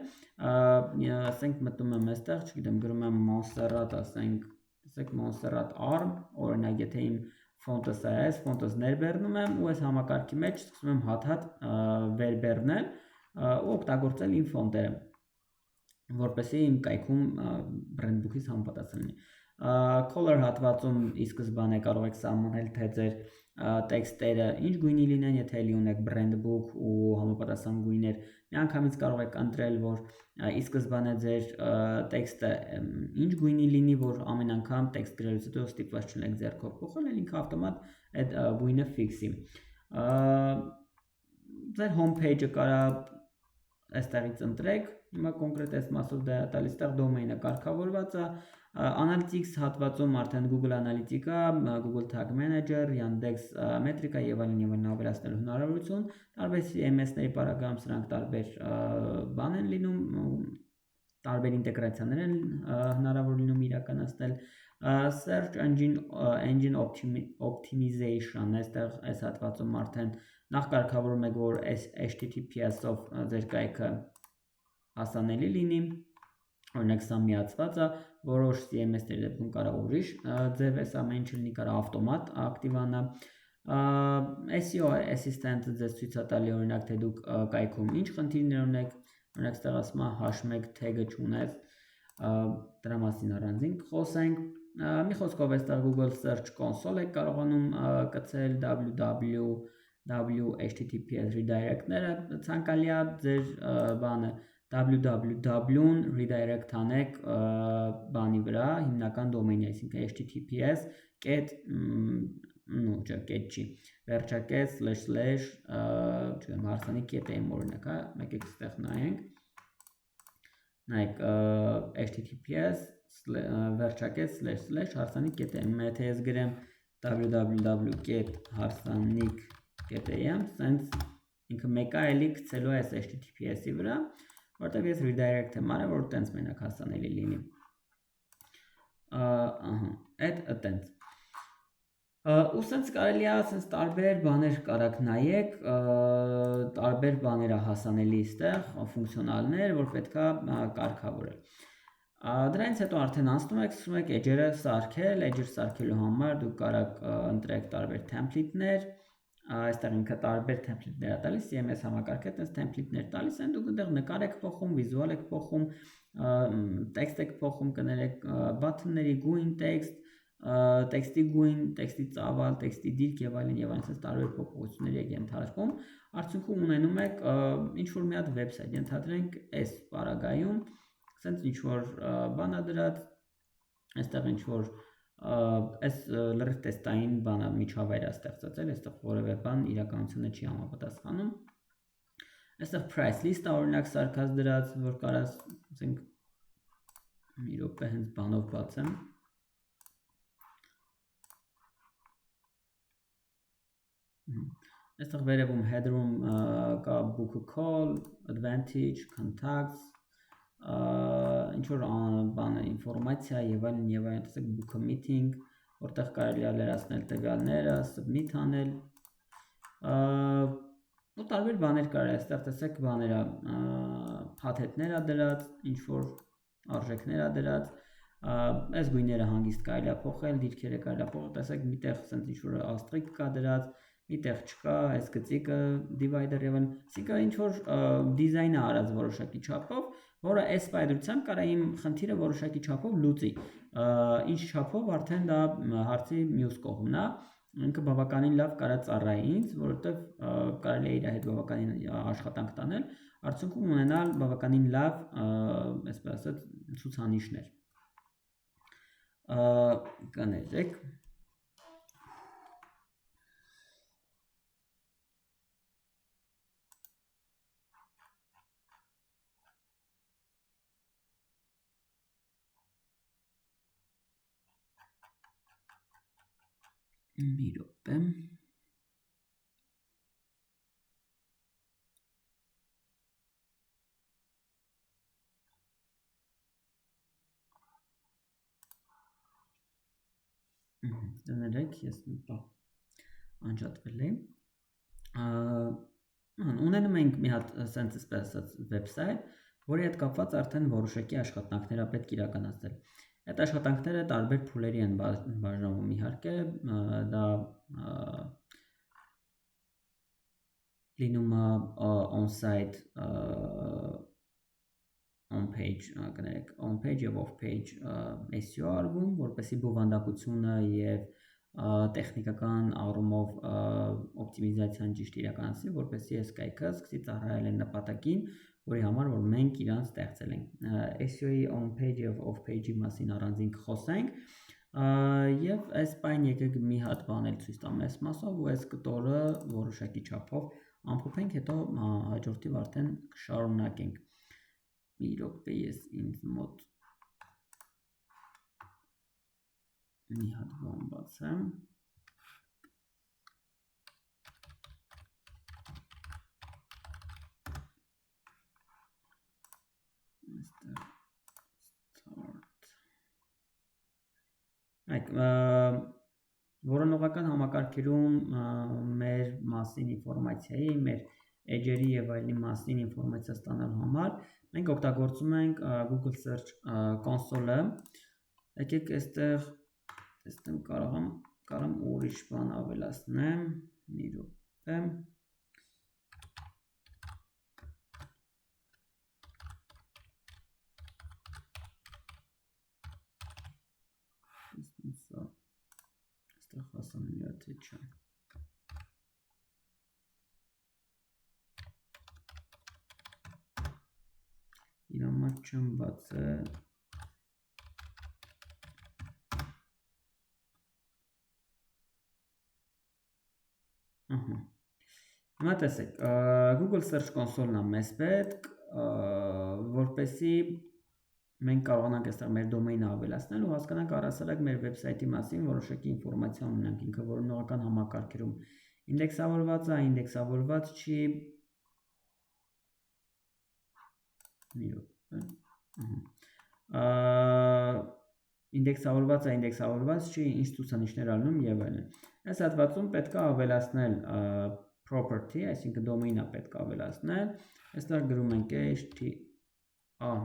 Speaker 1: ասենք մտնում եմ այստեղ չգիտեմ գրում եմ Montserrat ասենք տեսեք Montserrat arm օրինակ եթե իմ ֆոնտը սա է այս ֆոնտս ներբեռնում եմ ու այս համակարգի մեջ սկսում եմ հատ-հատ վերբեռնել ու օգտագործել իմ ֆոնտերը որպեսզի իմ կայքում brand book-ից համապատասխան լինի color հատվածում ի սկզբանե կարող եք սահմանել թե ձեր տեքստերը ինչ գույնի լինեն եթե էլի ունեք brand book ու համապատասխան գույներ միանգամից կարող եք ընտրել որ ի սկզբանե ձեր տեքստը ինչ գույնի լինի որ ամեն անգամ տեքստ գրելուց հետո ստիպված չլինեք ձեռքով փոխել ինքը ավտոմատ այդ գույնը ֆիքսի։ Ձեր home page-ը կարա այստեղից ընտրեք, հիմա կոնկրետ այս մասով դա է տալիս, այստեղ domain-ը կարգավորված է, Analytics հատվածում արդեն Google Analytica, Google Tag Manager, Yandex մետրիկա եւ այլն ավելացնելու հնարավորություն, տարբեր CMS-ների պարագայում սրանք տարբեր բան են լինում, տարբեր ինտեգրացիաներ են հնարավոր լինում իրականացնել, Search Engine Optimization, այստեղ այս հատվածում արդեն նախ կարգավորում եք, որ HTTPS-ով ձեր կայքը հասանելի լինի, օրինակ սա միացված է, որոշ CMS-ների դեպքում կարող ուրիշ ձև այս ամեն ինչ լինի, կարող ավտոմատ ակտիվանա, SEO Assistant-ը ձեզ ցույց է տալի օրինակ թե դուք կայքում ինչ խնդիրներ ունեք, օրինակ ստեղ ասում է hash tag-ը չունես, դրա մասին առանձին խոսենք, մի խոսքով այստեղ Google Search Console եք կարողանում կցել HTTPS redirect-ները, ցանկալի է ձեր բանը www-ն redirect անեք բանի վրա, հիմնական դոմեյնի, այսինքն https get չի, վերջակետ / հարսանիք կետեմ օրինակ, մեկեք ստեղ նայենք https վերջակետ / հարսանիք կետեմ, եթե ես գրեմ www.harsanik.am, սենց ինքը մեկա էլի գցելու է այս https-ի վրա, որտեղ ես redirect եմ արել, որ տենց մենակ հասանելի լինի, այդ տենց, ու սենց կարելի է սենց տարբեր բաներ կարաք նայեք, տարբեր բաներ է հասանելի ստեղ, ֆունկցիոնալներ, որ պետք է կարգավորել, դրանից հետո արդեն անցնում եք, սկսում եք edge-երը սարքել, edge-ը սարքելու համար դուք կարաք ընտրեք տարբեր template-ներ, այստեղ ինքը տարբեր template-ներ է տալիս, CMS համակարգը տես template-ներ տալիս են, դուք այնտեղ նկար եք փոխում, վիզուալ եք փոխում, տեքստ եք փոխում, կներեք button-ների գույն, տեքստի գույն, տեքստի ծավալ, տեքստի դիրք եւ այլն, այսպես տարբեր փոփոխությունների եք ենթարկում, արդյունքում ունենում եք ինչ-որ մի հատ վեբսայթ, ենթադրենք այս պարագայում, սենց ինչ-որ բան է դրած, այստեղ ինչ-որ այս լրիվ տեստային բանը միջավայր է ստեղծել, այստեղ որևէ բան իրականությունը չի համապատասխանում, այստեղ price list-ը օրինակ սարքած դրած, որ կարաս, ասենք, մի րոպե հենց բանով բացեմ, այստեղ վերևում header-ում կա book a call, advantage, contacts, ինչ-որ բանը, ինվորմացիա եւ այլն, տեսեք book a meeting, որտեղ կարելի է լրացնել տվյալները, submit անել, ու տարբեր բաներ կարելի է, այստեղ տեսեք բաները, փաթեթներ է դրած, ինչ-որ արժեքներ է դրած, այս գույները հանգիստ կարելի է փոխել, դիրքերը կարելի է փոխել, տեսեք միտեղ սենց ինչ-որ աստրիկ կա դրած, միտեղ չկա, այս գծիկը divider եւ այլն, այսինքն ինչ-որ դիզայն է արած որոշակի չափով, որը այս պայծրությամբ կարա իմ խնդիրը որոշակի չափով լուծի, ինչ չափով արդեն դա հարցի մյուս կողմն է, ինքը բավականին լավ կարա ծառայի ինձ, որովհետև կարելի է իր հետ բավականին աշխատանք տանել, արդյունքում ունենալ բավականին լավ, այսպես ասած, ցուցանիշներ, կներեք, մի րոպե, դներեք, ես մի պահ անջատվել եմ, ունենում ենք մի հատ սենց այսպես ասած վեբսայթ, որի հետ կապված արդեն որոշակի աշխատանքներ է պետք իրականացնել, այդ աշխատանքները տարբեր փուլերի են բաժանվում իհարկե, դա լինում է on-site, on-page, կներեք, on-page եւ off-page SEO արվում, որպեսզի բովանդակությունը եւ տեխնիկական առումով օպտիմիզացիան ճիշտ իրականացվի, որպեսզի այս կայքը սկսի ծառայել այն նպատակին, որի համար որ մենք իրան ստեղծել ենք։ SEO-ի on-page եւ off-page-ի մասին առանձին կխոսենք, Եվ այս պայն եկեք մի հատ բան էլ ցույց տամ այս մասով ու այս կտորը որոշակի չափով ամփոփենք, հետո հաջորդիվ արդեն կշարունակենք։ Մի րոպե ես ինձ մոտ մի հատ բան բացեմ։ Այք որոնողական համակարգերում մեր մասին ինֆորմացիայի, մեր edge-երի եւ այլնի մասին ինֆորմացիա ստանալու համար մենք օգտագործում ենք Google Search console-ը։ Եկեք այստեղ տեսնեմ կարամ ուրիշ բան ավելացնեմ, մի րոպե։ Այստեղ հասանելի է թե չէ։ Իր համար չեմ բացել։ Հիմա տեսեք, Google Search Console-ն է մեզ պետք, որպեսզի մենք կարողանանք այստեղ մեր դոմեյնը ավելացնել ու հասկանանք առհասարակ մեր վեբսայթի մասին որոշակի ինֆորմացիա ունենանք, ինքը որոնողական համակարգերում ինդեքսավորված է, ինդեքսավորված չի։ Ինդեքսավորված է, ինդեքսավորված չի, ինչ ցուցանիշներ ալնում եւ այլն։ Այս հատվածում պետք է ավելացնել property, այսինքն դոմեյնը պետք է ավելացնել։ Այստեղ գրում ենք HTTP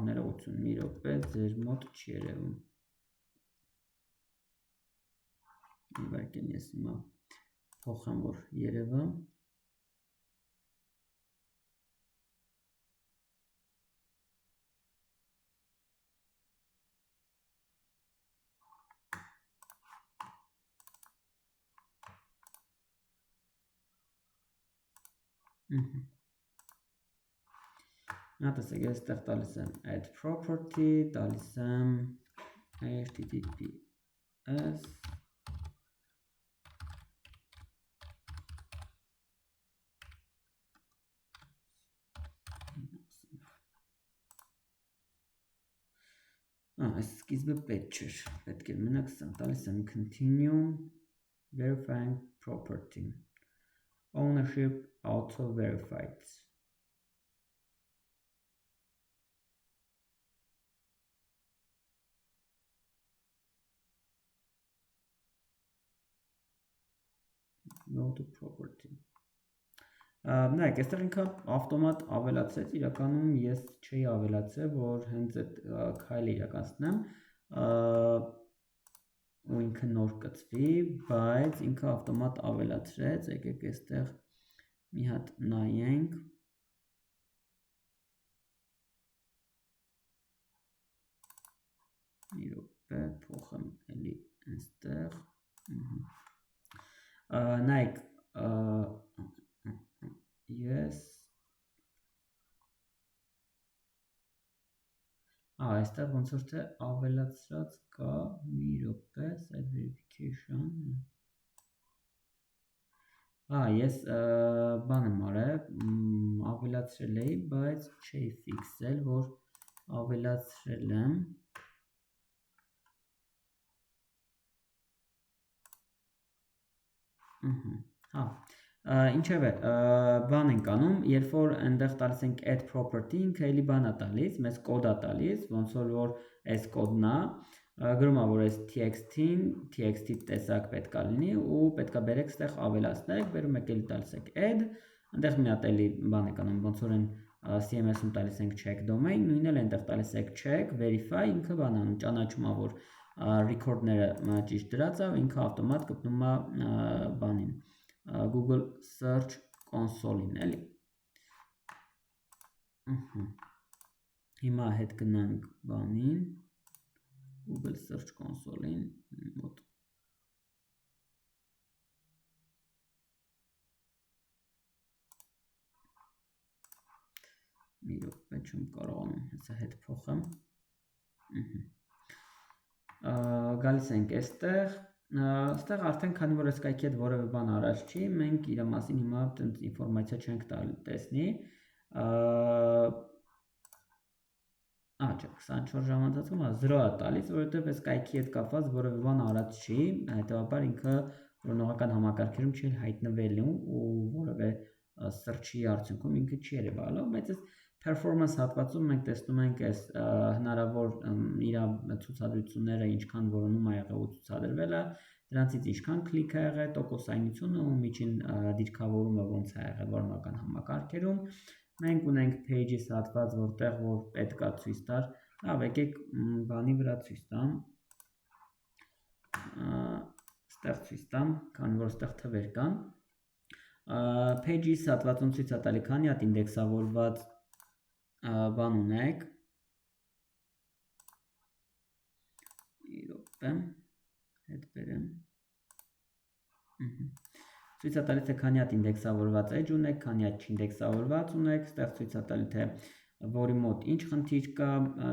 Speaker 1: ներողություն, մի րոպե, ձեր մոտ չի երևում։ Իվարկեն ես հիմա փոխեմ, որ երևա։ Նա տեսեք, ես այստեղ տալիս եմ add property, տալիս եմ https այս սկիզբը պետք չէր, պետք է մնաք սա, տալիս եմ continue verifying property ownership auto verified go to property նայեք, այստեղ ինքը ավտոմատ ավելացրեց, իրականում ես չէի ավելացրել, որ հենց այդ քայլը իրականացնեմ ու ինքը նոր կծվի, բայց ինքը ավտոմատ ավելացրեց, եկեք այստեղ մի հատ նայենք մի րոպե փոխեմ էլի այստեղ նայեք yes այստեղ ոնց որ թե ավելացրած կա մի րոպե site verification ես բան եմ արել ավելացրել էի բայց չէի ֆիքսել որ ավելացրել եմ ինչևէ, բան ենք անում, երբ որ այնտեղ տալիս ենք add property, ինքը էլի բան է տալիս, մեզ կոդ է տալիս, ոնց որ այս կոդն է, գրում է, որ այս txt տեսակ պետք է լինի ու պետք է բերեք ստեղ ավելացնեք, բերում եք էլի տալիս եք add, այնտեղ մի հատ էլի բան եք անում, ոնց որ են CMS-ում տալիս ենք check domain, նույնն էլ այնտեղ տալիս եք check, verify, ինքը բան անում, ճանաչում է, որ record-ները ճիշտ դրած է, ինքը ավտոմատ կպնում է բանին Google Search Console-ին, էլի։ Հիմա հետ գնանք բանին, Google Search Console-ին, մոտ։ Մի րոպե չեմ կարողանում հեսա հետ փոխեմ։ գալիս ենք այստեղ, այստեղ արդեն քանի որ այս կայքի հետ որևէ բան առաջ չի, մենք իր մասին հիմա ինֆորմացիա չենք տեսնի, չէ, 24 ժամ ընթացքում 0 է տալիս, որովհետև այս կայքի հետ կապված որևէ բան արած չի, հետևաբար ինքը որոնողական համակարգերում չի հայտնվելու ու որևէ search-ի արդյունքում ինքը չի երևալու, բայց այս performance հատվածում մենք տեսնում ենք այս հնարավոր իր ցուցադրությունները ինչքան որոնում է եղել ու ցուցադրվել է, դրանցից ինչքան կլիկ է եղել, տոկոսայնությունը ու միջին դիրքավորումը ոնց է եղել որոնական համակարգերում։ Մենք ունենք pages հատված, որտեղ որ պետք է ցույց տար, լավ, եկեք բանի վրա ցույց տամ։ Ստեղ ցույց տամ, քանի որ ստեղ թվեր կան։ Pages հատվածում ցույց է տալի քանի հատ ինդեքսավորված բան ունեք։ Իրոք հետ բերեմ։ Ցույց է տալի թե քանի հատ ինդեքսավորված edge ունեք, քանի հատ չինդեքսավորված ունեք, ստեղ ցույց է տալի թե որի մոտ ինչ խնդիր կա,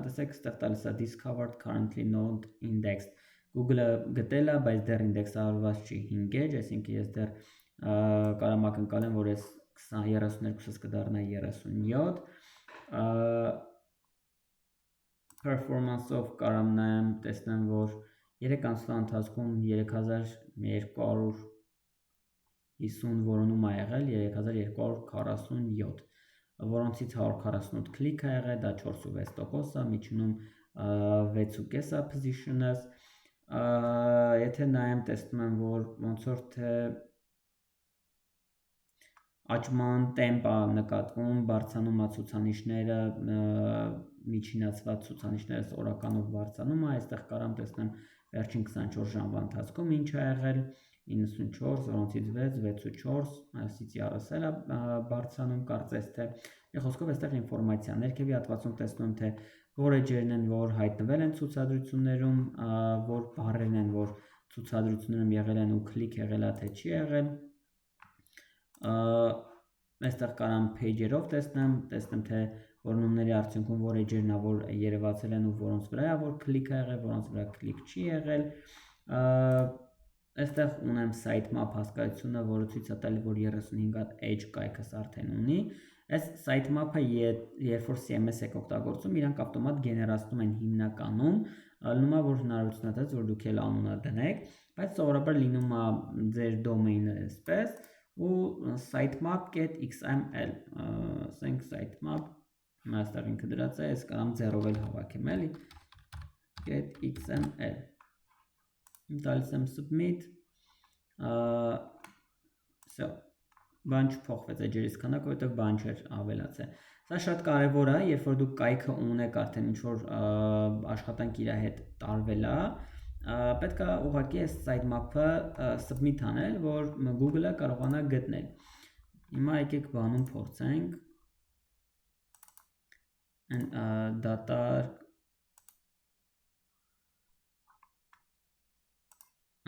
Speaker 1: տեսեք ստեղ տալիս է discovered currently not indexed։ Google-ը գտել է, բայց դեռ ինդեքսավորված չի 5 edge, այսինքն ես դեռ կարամ ակնկալեմ, որ այս 32-ից կդառնա 37։ Performance-ով կարամ նայեմ, տեսնեմ, որ 3 ամսվա ընթացքում 3250 որոնում է եղել, 3247, որոնցից 148 կլիկ է եղել, դա 4.6% է, միջինում 6.5 է position-ս։ Եթե նայեմ, տեսնում եմ, որ ոնց որ թե աճման տեմպը նկատվում, բարձրանում է ցուցանիշները, միջինացված ցուցանիշները օրականով բարձրանում է, այստեղ կարամ տեսնեմ վերջին 24 ժամվա ընթացքում ինչ է եղել, 94, որոնցից 6, 64, այսից 30 է բարձրանում, կարծես թե մի խոսքով այստեղ ինֆորմացիա, ներքևի հատվածում տեսնում թե որ էջերն են, որ հայտնվել են ցուցադրություններում, որ բառերն են, որ ցուցադրություններում եղել են ու կլիկ եղել է, թե չի եղել։ Այստեղ կարամ page-երով տեսնեմ թե որոնումների արդյունքում որ էջերն է, որ երևացել են ու որոնց վրա է, որ կլիկ է եղել, որոնց վրա կլիկ չի եղել։ Այստեղ ունեմ sitemap հասկացությունը, որը ցույց է տալի, որ 35 հատ edge կայքս արդեն ունի։ Այս sitemap-ը երբ որ CMS եք օգտագործում, իրանք ավտոմատ գեներացնում են հիմնականում, լինում է որ հնարավորություն է տալիս, որ դուք էլ անունը դնեք, բայց սովորաբար լինում է ձեր domain-ը այսպես ու sitemap.xml, ասենք sitemap, հիմա այստեղ ինքը դրած է, ես կարամ ձեռով էլ հավաքեմ էլի .xml, տալիս եմ submit, բան չփոխվեց էջերից քանակը, որտեղ բան չէր ավելացել։ Սա շատ կարևոր է, երբ որ դուք կայքը ունեք արդեն ինչ-որ աշխատանք իր հետ տարվել է, պետք է ուղղակի այս sitemap-ը submit անել, որ Google-ը կարողանա գտնել։ Հիմա եկեք բանում փորձենք data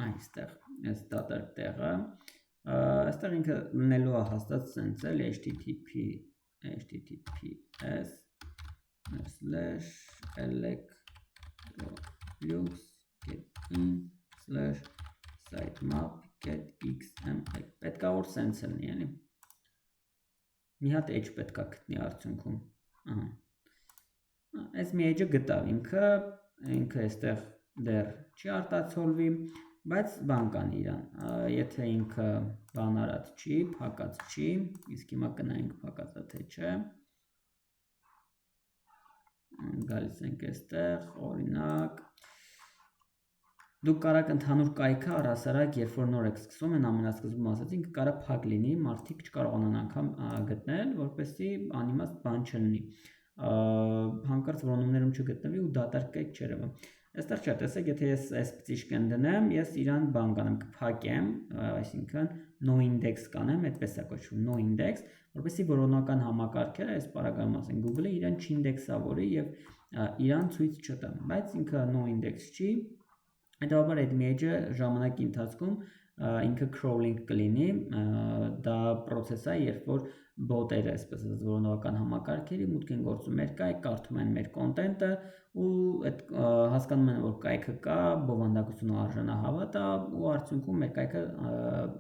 Speaker 1: այստեղ, այս data տեղը, այստեղ ինքը լինելու է հաստատ սենց էլ https://electrolux.in/sitemap.xml պետք է որ սենց լինի, էլի։ Մի հատ edge պետք է գտնի արդյունքում։ Այս մի edge-ը գտավ ինքը այստեղ դեռ չի արտացոլվի, բայց բան կան իրան, եթե ինքը բան արած չի, փակած չի, իսկ հիմա կնայենք փակած է թե չէ, գալիս ենք այստեղ, օրինակ, դուք կարաք ընդհանուր կայքը առհասարակ, երբ որ նոր եք սկսում են, ամենասկզբում ասացինք, կարա փակ լինի, մարդիկ չկարողանան անգամ գտնել, որպեսզի անիմաստ բան չլինի, հանկարծ որոնումներում չգտնվի ու դատարկ կայք չերևա։ Այստեղ չէ, տեսեք, եթե ես այս պտիշկեն դնեմ, ես իրան բան կանեմ, կփակեմ, այսինքն no index կանեմ, այդպես է կոչվում no index, որպեսզի որոնական համակարգերը, այս պարագայում ասենք Google-ը իրան չինդեքսավորի եւ իրան ցույց չտա, բայց ինքը no index չի, հետեւաբար այդ edge-ը ժամանակի ընթացքում ինքը crawling կլինի, դա process է, երբ որ բոտերը, այսպես ասած, որոնողական համակարգերի մուտք են գործում մեր կայք, կարդում են մեր կոնտենտը ու այդ հասկանում են, որ կայքը կա, բովանդակությունը արժանահավատ է ու արդյունքում մեր կայքը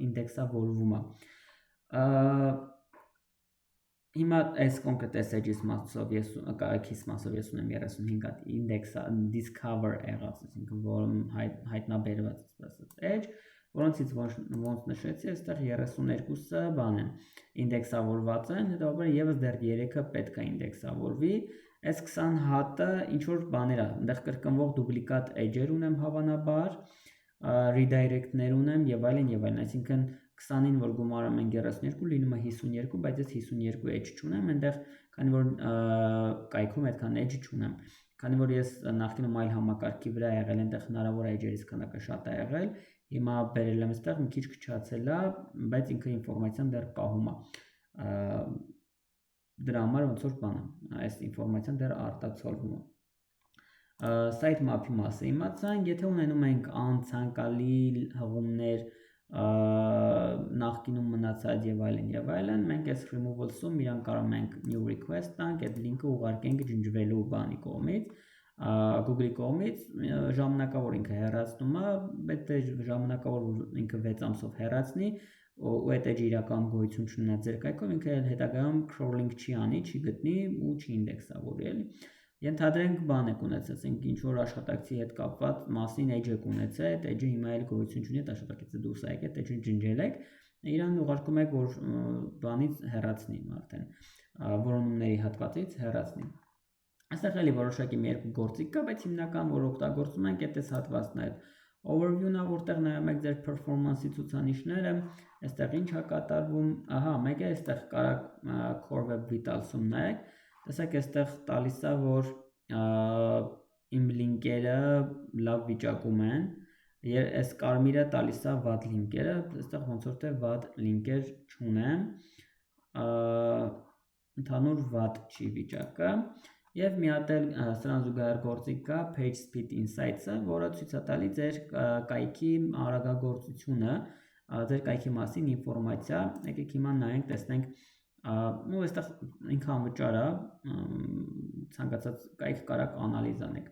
Speaker 1: ինդեքսավորվում է։ Հիմա այս կոնկրետ SH-ից մասով ես կայքից մասով ես ունեմ 35 հատ ինդեքսա discover եղած, այսինքն որում հայտնաբերված այսպես edge, որոնցից ոնց նշեցի, այստեղ 32-ը բան են ինդեքսավորված են, հետո եւս դեռ 3-ը պետք է ինդեքսավորվի, այս 20 հատը ինչ որ բաներ է, այնտեղ կրկնվող դուպլիկատ edge-եր ունեմ հավանաբար, redirect-ներ ունեմ եւ այլն, այսինքն 20-ին որ գումարում ենք 32 լինում է 52, բայց ես 52 edge չունեմ, այնտեղ քանի որ կայքում այդքան edge չունեմ, քանի որ ես նախկինում այլ համակարգի վրա եղել, այնտեղ հնարավոր է edge-երից քանակը շատ է եղել, հիմա բերել եմ այստեղ մի քիչ քչացել է, բայց ինքը ինֆորմացիան դեռ պահում է։ Դրա համար ոնց որ բանը, այս ինֆորմացիան դեռ արտացոլվում է։ Sitemap-ի մասը իմացանք, եթե ունենում ենք անցանկալի հղումներ նախկինում մնացած եւ այլն, մենք այս removals-ում իրան կարող ենք new request տանք, այդ լինքը ուղարկենք ջնջվելու բանի կողմից, Google-ի կողմից, ժամանակավոր ինքը հեռացնում է, բայց ժամանակավոր ինքը 6 ամսով հեռացնի, ու այդ edge իրական գոյություն չունենա ձեր կայքում, ինքը հետագայում crawling չի անի, չի գտնի ու չի ինդեքսավորի, էլի։ Ենթադրենք բան եք ունեցած, ինչ որ աշխատակցի հետ կապված մասին edge եք ունեցել, այդ edge-ը հիմա էլ գոյություն չունի, այդ աշխատակիցը դուրս է եկել, edge-ը ջնջել եք, իրան ուղարկում եք, որ բանից հեռացնի արդեն, որոնումների հատվածից հեռացնի։ Այստեղ էլի որոշակի մի երկու գործիք կա, բայց հիմնական որ օգտագործում ենք այդ հատվածն է, overview-ն է, որտեղ նայում եք ձեր performance-ի ցուցանիշները, այստեղ ինչ է կատարվում, ահա, մեկը այստեղ կարա Core Web Vitals-ում նայեք, տեսեք այստեղ տալիս է, որ իմ լինկերը լավ վիճակում են, այս կարմիրը տալիս է վատ լինկերը, այստեղ ոնց որ թե վատ լինկեր չունեմ, ընդհանուր վատ չի վիճակը, եւ մի հատ էլ սրան զուգահեռ գործիք կա Page Speed Insights-ը, որը ցույց է տալի ձեր կայքի արագագործությունը, ձեր կայքի մասին ինֆորմացիա, եկեք հիմա նայենք, տեսնենք ու այստեղ ինքը անվճար է, ցանկացած կայք կարաք անալիզ անեք։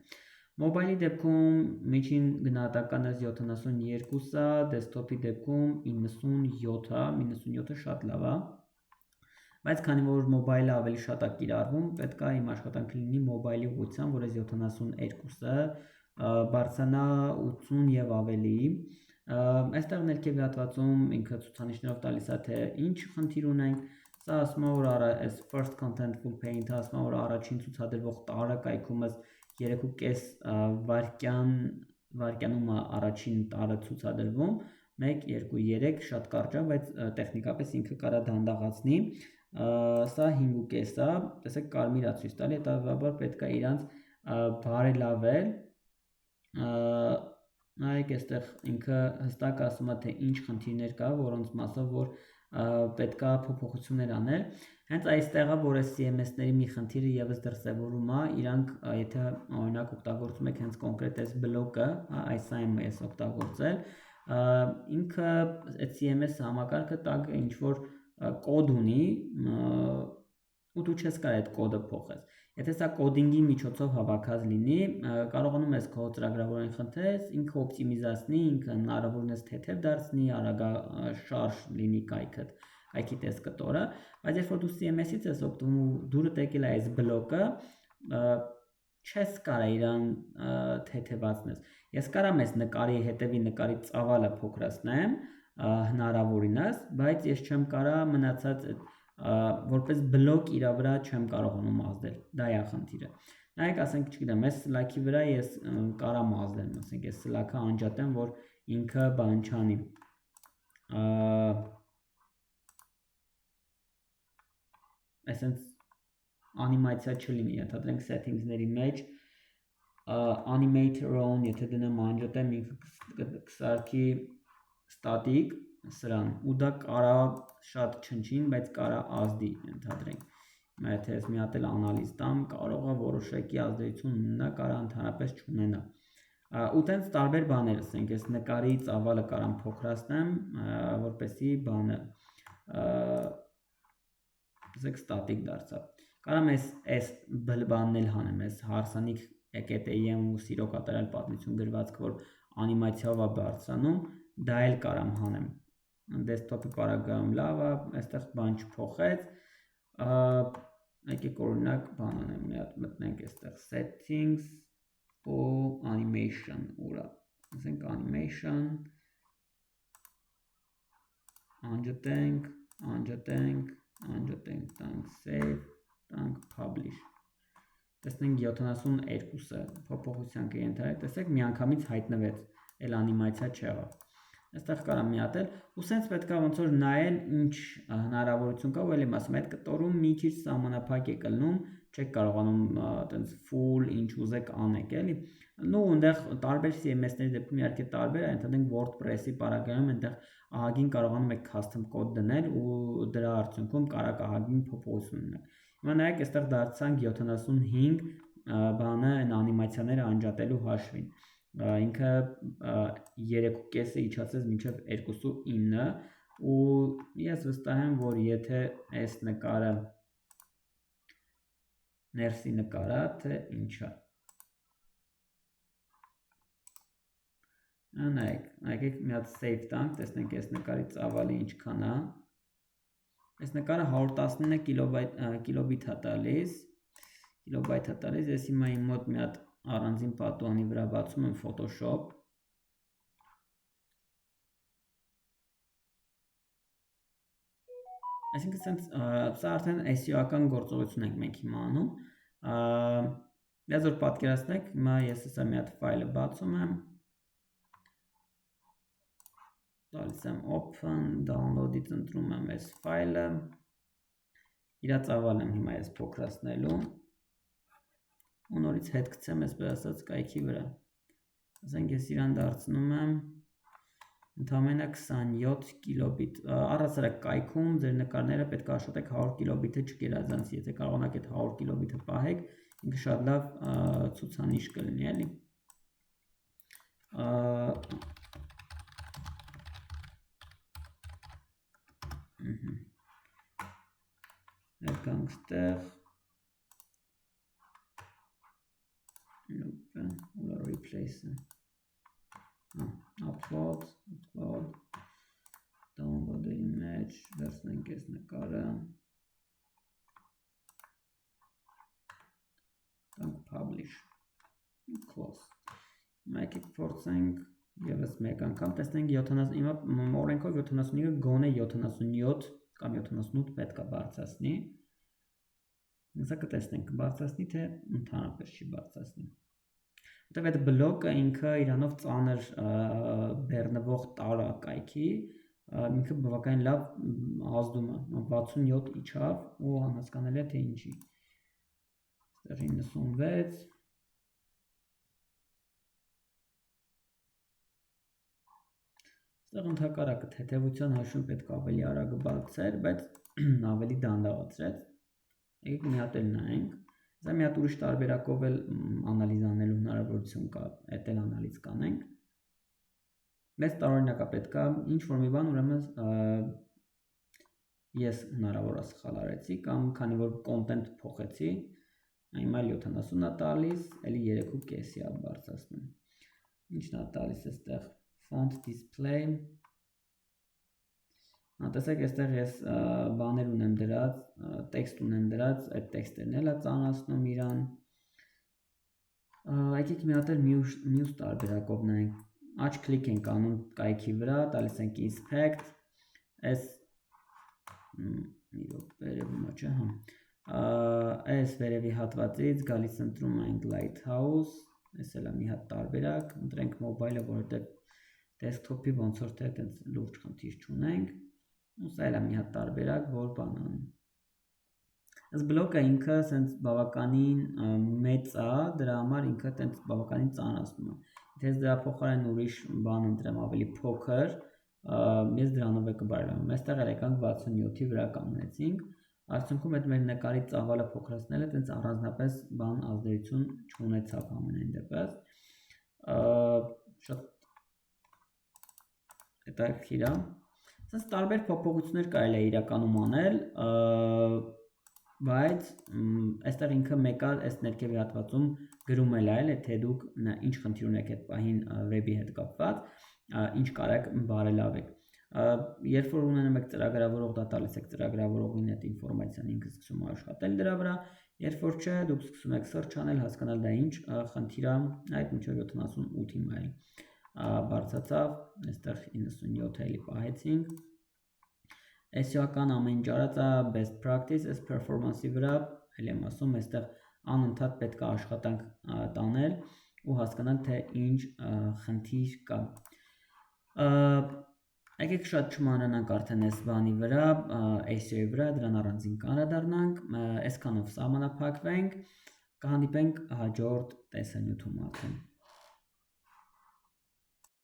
Speaker 1: Մոբայլի դեպքում միջին գնահատականը 72-ը, դեսքթոփի դեպքում 97-ը, 97-ը շատ լավ է։ Բայց քանի որ մոբայլը ավելի շատ է կիրառվում, պետք է իմ աշխատանքը լինի մոբայլի ուղղությամբ, որը 72-ը բարձրանա 80 եւ ավելի։ Այստեղ ներքևի հատվածում ինքը ցուցանիշներով տալիս է թե ինչ խնդիր ունենք, սա ասում է որ այս first contentful paint-ը ասում է որ առաջին ցուցադրվող տարը կայքումս 3.5 վայրկյանում է առաջին տարը ցուցադրվում, 1, 2, 3 շատ կարճ է, բայց տեխնիկապես ինքը կարա դանդաղացնի, սա 5.5 է, տեսեք կարմիր է ցույց տալի, հետևաբար պետք է իրանց բարելավել, նայեք այստեղ ինքը հստակ ասում է թե ինչ խնդիրներ կա, որոնց մասով որ պետք է փոփոխություններ անել, հենց այստեղ է, որ այս CMS-ների մի խնդիրը եւս դրսևորում է, իրանք եթե օրինակ օգտագործում եք հենց կոնկրետ այս բլոկը, այս այն ես օգտագործել, ինքը այդ CMS համակարգը տակ ինչ որ կոդ ունի, ու դու չես կարող այդ կոդը փոխես։ Եթե սա կոդինգի միջոցով հավաքած լինի, կարողանում ես քո ծրագրավորային խնդրես, ինքը օպտիմիզացնի, ինքը հնարավորինս թեթև դարձնի, արագաշարժ լինի կայքի տեսքտորը, բայց երբ որ դու CMS-ից ես օգտվում ու դուրդ եկել է այս բլոկը, չես կարող իրան թեթևացնես։ Ես կարամ այս նկարի հետևի նկարի ծավալը փոքրացնեմ, հնարավորինս, բայց ես չեմ կարող մնացած որպես բլոկ իր վրա չեմ կարողանում ազդել, դա է խնդիրը։ Նայեք, ասենք, չգիտեմ, այս սլաքի վրա ես կարամ ազդեմ, ասենք, այս սլաքը անջատեմ, որ ինքը բան չանի։ Այսինքն անիմացիա չլինի, ենթադրենք settings-ների մեջ animator on, եթե դնեմ անջատեմ, ինքը կսարքի static սրան, ու դա կարա շատ չնչին, բայց կարա ազդի, ենթադրենք։ Հիմա եթե ես մի հատ էլ անալիզ տամ, կարող է որոշակի ազդեցություն ունենա, կարա ընդհանրապես չունենա։ Ու տենց տարբեր բաներ, ասենք ես նկարի ծավալը կարամ փոքրացնեմ, որպեսզի բանը ասենք ստատիկ դարձավ։ Կարամ այս բանն էլ հանեմ, այս հարսանիք կետեիեմ ու սիրո կատարյալ պատմություն գրվածքը, որ անիմացիայով է բարձրանում, դա էլ կարամ հանեմ։ Դեսկտոպի պարագայում լավ է, այստեղ բան չփոխեց։ Եկեք օրինակ բան անեմ, մի հատ մտնենք այստեղ settings ու animation ուրա։ Ասենք animation անջտենք, տանք save, տանք publish։ Տեսնենք 72-ը փոփոխության կենթարկի, տեսեք միանգամից հայտնվեց, էլ անիմացիա չեղավ։ Այստեղ կարամ միատել, ու սենց պետք է ոնց որ նայել ինչ հնարավորություն կա, ու էլ եմ ասում, այդ կտորում մի քիչ սահմանափակ է կլնում, չեք կարողանում այտենց full ինչ ուզեք անեք, էլի։ Նու այնտեղ տարբեր CMS-ների դեպքում իհարկե տարբեր է, ընդհանրենք WordPress-ի պարագայում այնտեղ ահագին կարողանում եք custom կոդ դնել ու դրա արդյունքում կարող ահագին փոփոխություն ունենալ։ Հիմա նայեք, այստեղ դարձանք 75 բանը այն անիմացիաները անջատելու հաշվին։ Ինքը 3.5-ը իջացեց մինչև 2.9 ու ես վստահ եմ, որ եթե այս նկարը ներսի նկարա, թե ինչա։ Նայեք մի հատ save տանք, տեսնենք այս նկարի ծավալը ինչքան է։ Այս նկարը 119 կիլոբիտ է տալիս, ես հիմա իմ մոտ մի հատ առանձին պատուհանի վրա բացում եմ Photoshop։ Այսինքն սա արդեն SEO-ական գործողություն ենք մենք հիմա անում։ Ես որ պատկերացնեք, հիմա ես հեսա մի հատ ֆայլը բացում եմ, տալիս եմ open, download-ից ընտրում եմ այս ֆայլը, իրա ծավալը եմ հիմա ես փոքրացնելու, ու նորից հետ գցեմ այսպես ասած կայքի վրա։ Ասենք ես իրան դարձնում եմ ընդամենը 27 կիլոբիտ, առհասարակ կայքում ձեր նկարները պետք է աշխատեք 100 կիլոբիթը չգերազանցի, եթե կարողանաք այդ 100 կիլոբիթը պահեք, ինքը շատ լավ ցուցանիշ կլինի, էլի։ Ներկանք ստեղ, ուրա replace-ը, upload, download the image, վերցնենք այս նկարը, տանք publish, close, մեկիք փորձենք եվս մեկ անգամ, տեսնենք 70, հիմա օրենքով 75-ը գոնե 77 կամ 78 պետք է բարձրացնի, սա կտեսնենք կբարձրացնի, թե ընդհանրապես չի բարձրացնի։ Որտև այդ բլոկը ինքը իրանով ծանր բեռնվող տարա կայքի, ինքը բավականին լավ ազդում է, 67 իջավ ու անհասկանալի է թե ինչի։ Այստեղ 96, այստեղ ընդհակառակը թեթևության հաշվին պետք է ավելի արագը բացեր, բայց ավելի դանդաղացրեց։ Եկեք մի հատ էլ նայենք, սա մի հատ ուրիշ տարբերակով էլ անալիզ անելու հնարավորություն կա, այդ էլ անալիզ կանենք։ Մեծ տարօրինակ է պետք է ինչ-որ մի բան, ուրեմն ես հնարավոր է սխալ արեցի կամ քանի որ կոնտենտ փոխեցի, հիմա 70 է տալիս, էլի 3.5-ի է բարձրացնում։ Ինչն է տալիս այստեղ font display։ Տեսեք, այստեղ ես բաներ ունեմ դրած, տեքստ ունեմ դրած, այդ տեքստերն էլ է ծանրացնում իրան։ Եկեք մի հատ էլ մյուս տարբերակով նայենք, աջ կլիկ ենք անում կայքի վրա, տալիս ենք inspect, այս վերևի հատվածից գալիս ընտրում ենք Lighthouse, այս էլ է մի հատ տարբերակ, ընտրենք mobile-ը, որովհետև desktop-ի ոնց որ թե այդպես լուրջ խնդիր չունենք, ու սա էլ է մի հատ տարբերակ, որ բան անում։ Այս բլոկը ինքը սենց բավականին մեծ է, դրա համար ինքը տենց բավականին ծանրացնում է։ Եթե ես դրա փոխարեն ուրիշ բան ընտրեմ ավելի փոքր, ես դրանով է կբարելանամ։ Այստեղ էլ եկանք 67-ի վրա կանգնեցինք, արդյունքում այդ մեր նկարի ծավալը փոքրացնելը տենց առանձնապես բան ազդեցություն չունեցավ ամենայն դեպս։ շատ հետաքրքիր է։ Ասես տարբեր փոփոխություններ կարելի է իրականում անել, բայց այստեղ ինքը մեկը այս ներքևի հատվածում գրում էլ է, թե դուք ինչ խնդիր ունեք այդ պահին վեբի հետ կապված, ինչ կարեք բարելավեք։ Երբ որ ունենում եք ծրագրավորող, դա տալիս եք ծրագրավորողին այդ ինֆորմացիան, ինքը սկսում է աշխատել դրա վրա, երբ որ չէ, դուք սկսում եք search անել, հասկանալ դա ինչ խնդիր է, այդ մինչև 78-ի mail բարձրացավ, այստեղ 97 էլի պահեցինք։ SEO-ական ամեն ինչ արած է best practice, այս performance-ի վրա, էլ եմ ասում, այստեղ անընդհատ պետք է աշխատանք տանել ու հասկանալ, թե ինչ խնդիր կա։ Եկեք շատ չմանրանանք արդեն այս բանի վրա, SEO-ի վրա, դրան առանձին կանրադառնանք, այսքանով սահմանափակվենք, կհանդիպենք հաջորդ տեսանյութում արդեն։